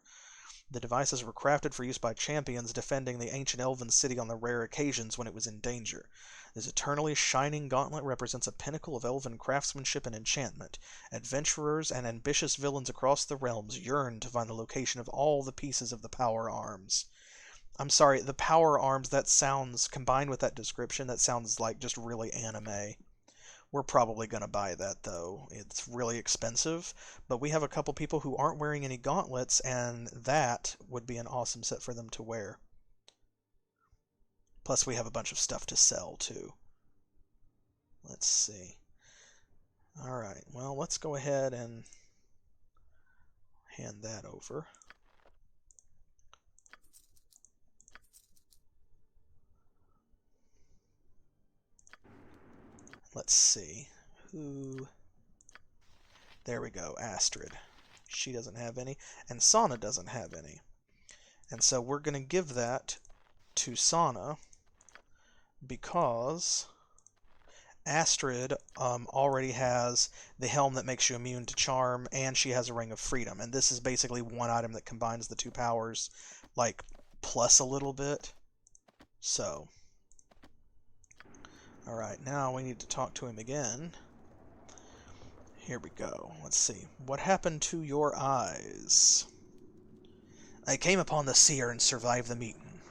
The devices were crafted for use by champions defending the ancient elven city on the rare occasions when it was in danger. This eternally shining gauntlet represents a pinnacle of elven craftsmanship and enchantment. Adventurers and ambitious villains across the realms yearn to find the location of all the pieces of the power arms. I'm sorry, the power arms, that sounds, combined with that description, that sounds like just really anime. We're probably going to buy that, though. It's really expensive, but we have a couple people who aren't wearing any gauntlets, and that would be an awesome set for them to wear. Plus, we have a bunch of stuff to sell, too. Let's see. Alright, well, let's go ahead and hand that over. Let's see. Who... There we go, Astrid. She doesn't have any, and Sana doesn't have any. And so we're going to give that to Sana because Astrid already has the helm that makes you immune to charm, and she has a ring of freedom. And this is basically one item that combines the two powers, like, plus a little bit. So, alright, now we need to talk to him again. Here we go. Let's see. What happened to your eyes? I came upon the seer and survived the meeting.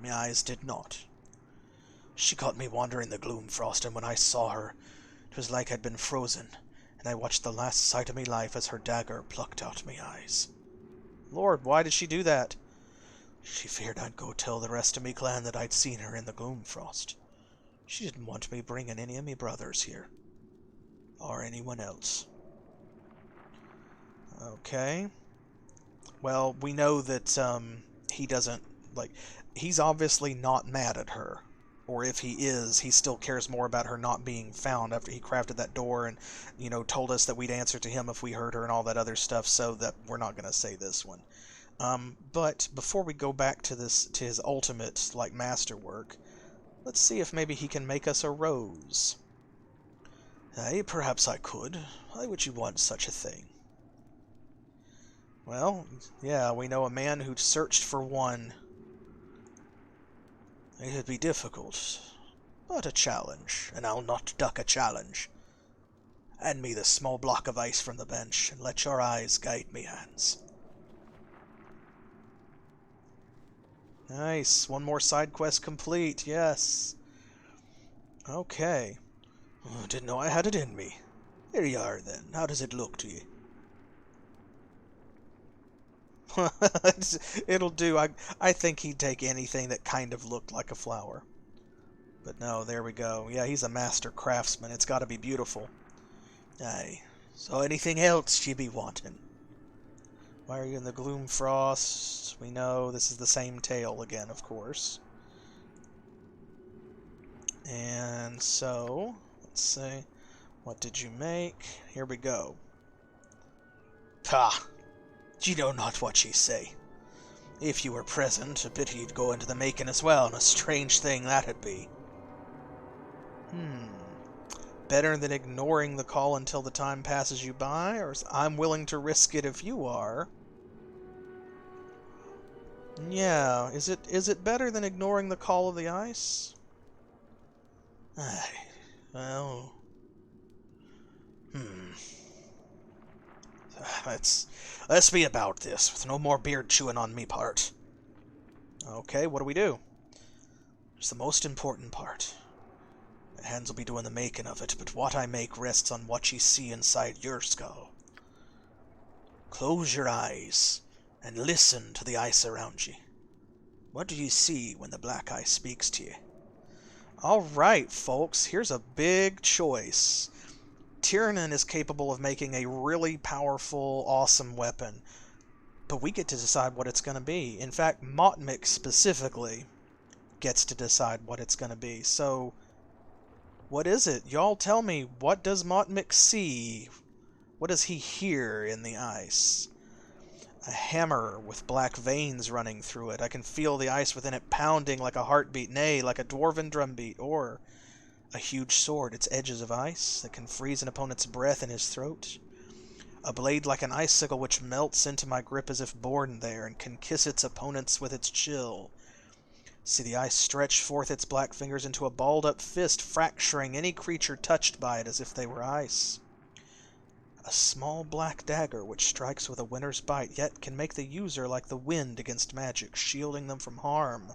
My eyes did not. She caught me wandering the gloom frost, and when I saw her, 'twas like I'd been frozen, and I watched the last sight of me life as her dagger plucked out me eyes. Lord, why did she do that? She feared I'd go tell the rest of me clan that I'd seen her in the gloom frost. She didn't want me bringing any of me brothers here. Or anyone else. Okay. Well, we know that he doesn't, like, he's obviously not mad at her. Or if he is, he still cares more about her not being found after he crafted that door and, you know, told us that we'd answer to him if we heard her and all that other stuff, so that we're not going to say this one. But before we go back to his ultimate, like, masterwork, let's see if maybe he can make us a rose. Aye, perhaps I could. Why would you want such a thing? Well, yeah, we know a man who searched for one. It'd be difficult, but a challenge, and I'll not duck a challenge. Hand me the small block of ice from the bench, and let your eyes guide me hands. Nice, one more side quest complete, yes. Okay. Oh, didn't know I had it in me. Here you are, then. How does it look to you? It'll do. I think he'd take anything that kind of looked like a flower. But no, there we go. Yeah, he's a master craftsman. It's got to be beautiful. Aye. So anything else you be wanting? Why are you in the gloom frost? We know this is the same tale again, of course. And so... let's see. What did you make? Here we go. Ha! Ye know not what ye say. If you were present, a pity you'd go into the making as well, and a strange thing that'd be. Better than ignoring the call until the time passes you by, or I'm willing to risk it if you are. Yeah, is it better than ignoring the call of the ice? Aye, well... Let's be about this, with no more beard chewing on me part. Okay, what do we do? It's the most important part. My hands will be doing the making of it, but what I make rests on what ye see inside your skull. Close your eyes, and listen to the ice around ye. What do ye see when the black ice speaks to ye? Alright, folks, here's a big choice. Tiernan is capable of making a really powerful, awesome weapon, but we get to decide what it's going to be. In fact, Motmic specifically gets to decide what it's going to be. So, what is it? Y'all tell me, what does Motmic see? What does he hear in the ice? A hammer with black veins running through it. I can feel the ice within it pounding like a heartbeat, nay, like a dwarven drumbeat, or... a huge sword, its edges of ice, that can freeze an opponent's breath in his throat. A blade like an icicle which melts into my grip as if born there, and can kiss its opponents with its chill. See the ice stretch forth its black fingers into a balled-up fist, fracturing any creature touched by it as if they were ice. A small black dagger which strikes with a winter's bite, yet can make the user like the wind against magic, shielding them from harm.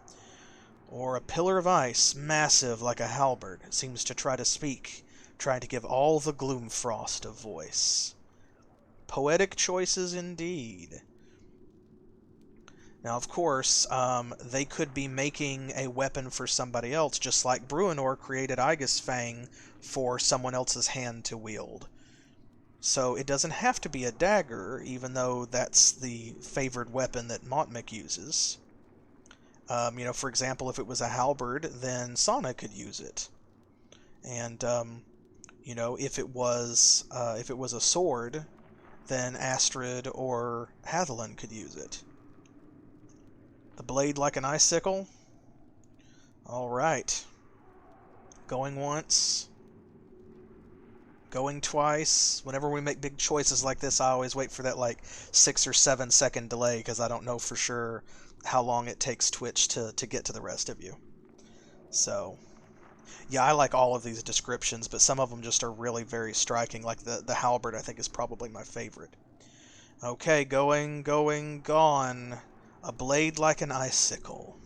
Or a pillar of ice, massive like a halberd, seems to try to speak, trying to give all the Gloomfrost a voice. Poetic choices indeed. Now, of course, they could be making a weapon for somebody else, just like Bruenor created Aegis Fang for someone else's hand to wield. So it doesn't have to be a dagger, even though that's the favored weapon that Motmic uses. For example, if it was a halberd, then Sana could use it. And, if it was a sword, then Astrid or Hatheland could use it. The blade like an icicle? Alright. Going once. Going twice. Whenever we make big choices like this, I always wait for that, 6 or 7 second delay, because I don't know for sure how long it takes Twitch to get to the rest of you. So, yeah, I like all of these descriptions, but some of them just are really very striking. Like the halberd, I think, is probably my favorite. Okay, going, gone. A blade like an icicle.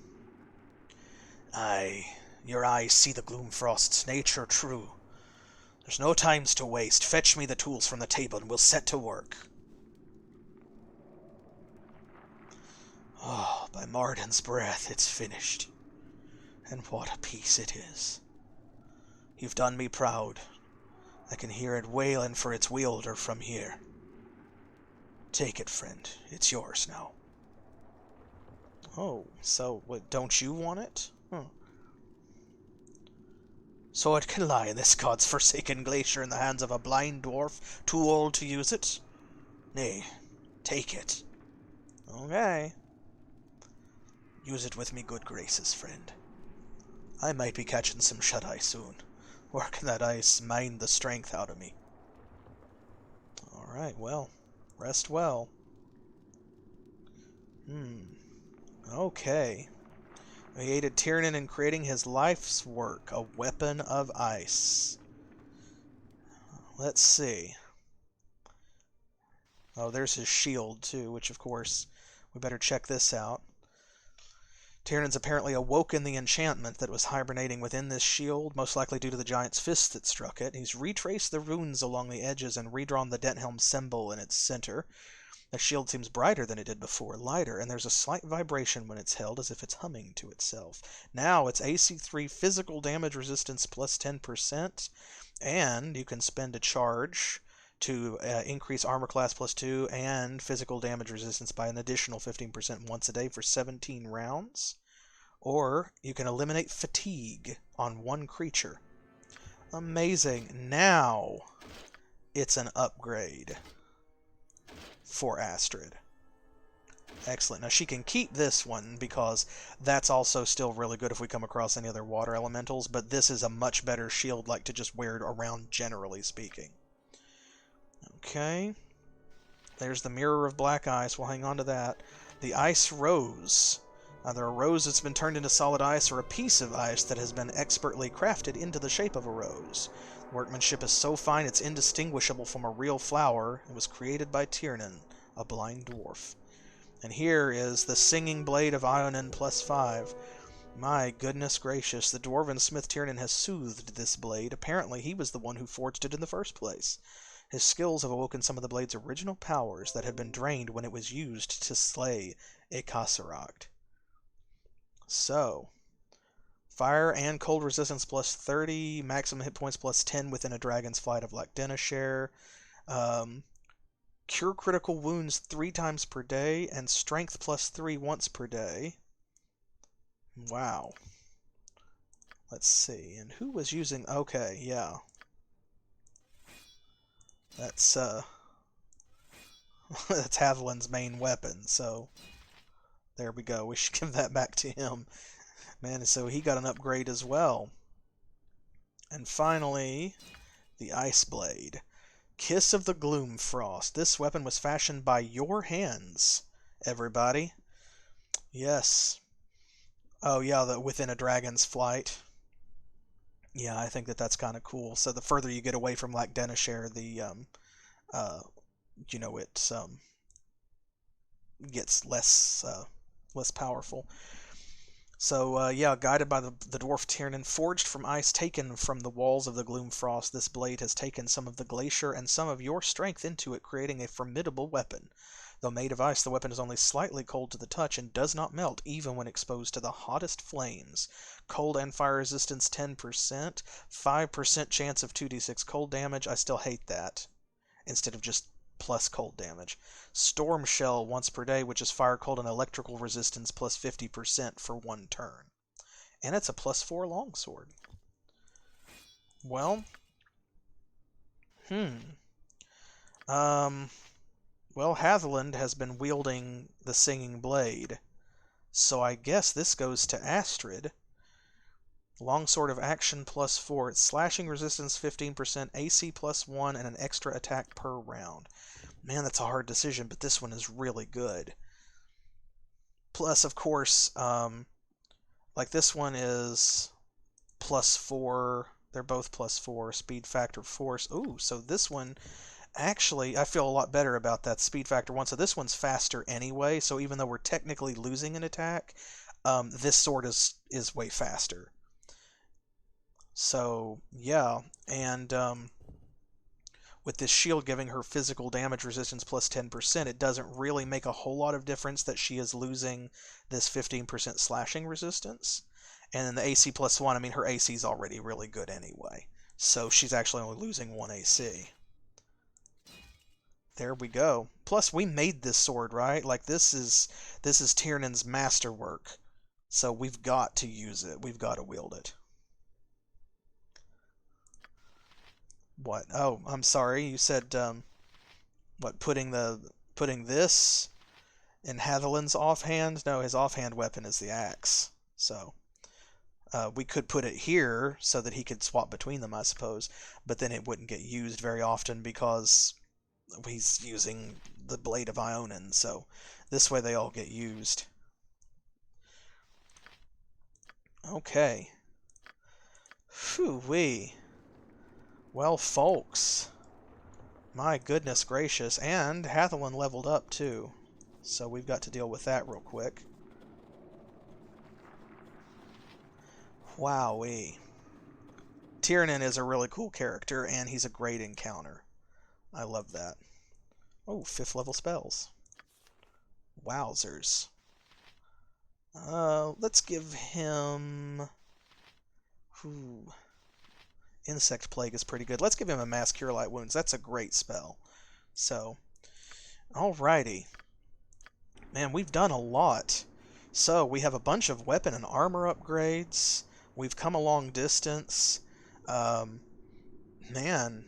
Aye, your eyes see the Gloomfrost's nature true. There's no times to waste. Fetch me the tools from the table and we'll set to work. Oh, by Marden's breath, it's finished. And what a piece it is. You've done me proud. I can hear it wailing for its wielder from here. Take it, friend. It's yours now. Oh, so what, don't you want it? So it can lie in this god's forsaken glacier in the hands of a blind dwarf, too old to use it? Nay, take it. Okay. Use it with me good graces, friend. I might be catching some shut-eye soon. Working that ice mined the strength out of me. Alright, well, rest well. Okay. He aided Tiernan in creating his life's work, a weapon of ice. Let's see. Oh, there's his shield, too, which, of course, we better check this out. Tiernan's apparently awoken the enchantment that was hibernating within this shield, most likely due to the giant's fist that struck it. He's retraced the runes along the edges and redrawn the Denthelm symbol in its center. The shield seems brighter than it did before, lighter, and there's a slight vibration when it's held, as if it's humming to itself. Now it's AC3 physical damage resistance plus 10%, and you can spend a charge to increase armor class plus 2 and physical damage resistance by an additional 15% once a day for 17 rounds. Or you can eliminate fatigue on one creature. Amazing. Now it's an upgrade for Astrid. Excellent. Now she can keep this one because that's also still really good if we come across any other water elementals, but this is a much better shield to just wear it around, generally speaking. Okay. There's the Mirror of Black Ice. We'll hang on to that. The Ice Rose. Either a rose that's been turned into solid ice or a piece of ice that has been expertly crafted into the shape of a rose. Workmanship is so fine it's indistinguishable from a real flower. It was created by Tiernan, a blind dwarf. And here is the Singing Blade of Ionin plus 5. My goodness gracious, the dwarven smith Tiernan has soothed this blade. Apparently he was the one who forged it in the first place. His skills have awoken some of the blade's original powers that had been drained when it was used to slay a Keishara. So, fire and cold resistance plus 30, maximum hit points plus 10 within a dragon's flight of Denishare. Cure critical wounds 3 times per day, and strength plus 3 once per day. Wow. Let's see, and who was using... Okay, yeah. That's, that's Hatheland's main weapon, so... There we go. We should give that back to him. Man, so he got an upgrade as well. And finally, the Ice Blade. Kiss of the Gloomfrost. This weapon was fashioned by your hands, everybody. Yes. Oh, yeah, within a dragon's flight. Yeah, I think that's kind of cool. So the further you get away from Denishare, you know, it gets less powerful. So, yeah, guided by the dwarf Tiernan, forged from ice, taken from the walls of the Gloomfrost, this blade has taken some of the glacier and some of your strength into it, creating a formidable weapon. Though made of ice, the weapon is only slightly cold to the touch and does not melt, even when exposed to the hottest flames. Cold and fire resistance 10%, 5% chance of 2d6 cold damage. I still hate that, instead of just plus cold damage. Storm Shell once per day, which is fire, cold, and electrical resistance plus 50% for 1 turn. And it's a +4 longsword. Well, well, Hatheland has been wielding the Singing Blade, so I guess this goes to Astrid. Longsword of Action +4. It's slashing resistance 15%, AC +1, and an extra attack per round. Man, that's a hard decision, but this one is really good. Plus, of course, like this one is +4. They're both +4. Speed factor, force. Ooh, so this one... Actually, I feel a lot better about that speed factor 1. So this one's faster anyway, so even though we're technically losing an attack, this sword is way faster. So, yeah, and with this shield giving her physical damage resistance plus 10%, it doesn't really make a whole lot of difference that she is losing this 15% slashing resistance. And then the AC +1, I mean, her AC is already really good anyway. So she's actually only losing 1 AC. There we go. Plus, we made this sword, right? Like, this is Tiernan's masterwork. So we've got to use it. We've got to wield it. What? Oh, I'm sorry. You said, what, putting this in Hatheland's offhand? No, his offhand weapon is the axe. So, we could put it here so that he could swap between them, I suppose. But then it wouldn't get used very often because he's using the Blade of Ionin, so this way they all get used. Okay. Phew-wee. Well, folks, my goodness gracious, and Hatheland leveled up too, so we've got to deal with that real quick. Wowee. Tiernan is a really cool character, and he's a great encounter. I love that. Oh, 5th level spells. Wowzers. Let's give him... Insect Plague is pretty good. Let's give him a Mass Cure Light Wounds. That's a great spell. So, alrighty. Man, we've done a lot. So, we have a bunch of weapon and armor upgrades. We've come a long distance. Man...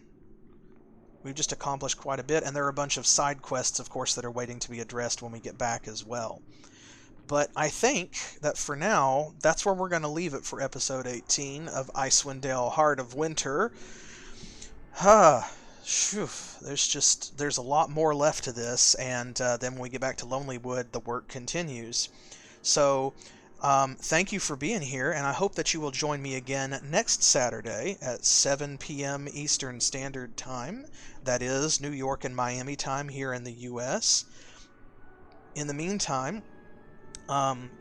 We've just accomplished quite a bit, and there are a bunch of side quests, of course, that are waiting to be addressed when we get back as well. But I think that for now, that's where we're going to leave it for episode 18 of Icewind Dale, Heart of Winter. There's a lot more left to this, and then when we get back to Lonelywood, the work continues. So... thank you for being here, and I hope that you will join me again next Saturday at 7 p.m. Eastern Standard Time. That is New York and Miami time here in the U.S. In the meantime,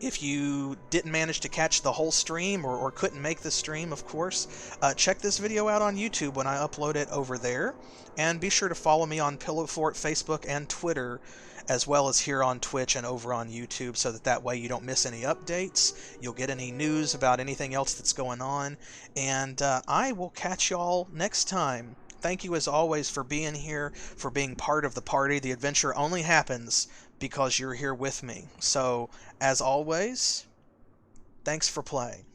if you didn't manage to catch the whole stream or couldn't make the stream, of course, check this video out on YouTube when I upload it over there. And be sure to follow me on Pillow Fort, Facebook, and Twitter, as well as here on Twitch and over on YouTube, so that way you don't miss any updates, you'll get any news about anything else that's going on, and I will catch y'all next time. Thank you as always for being here, for being part of the party. The adventure only happens because you're here with me. So, as always, thanks for playing.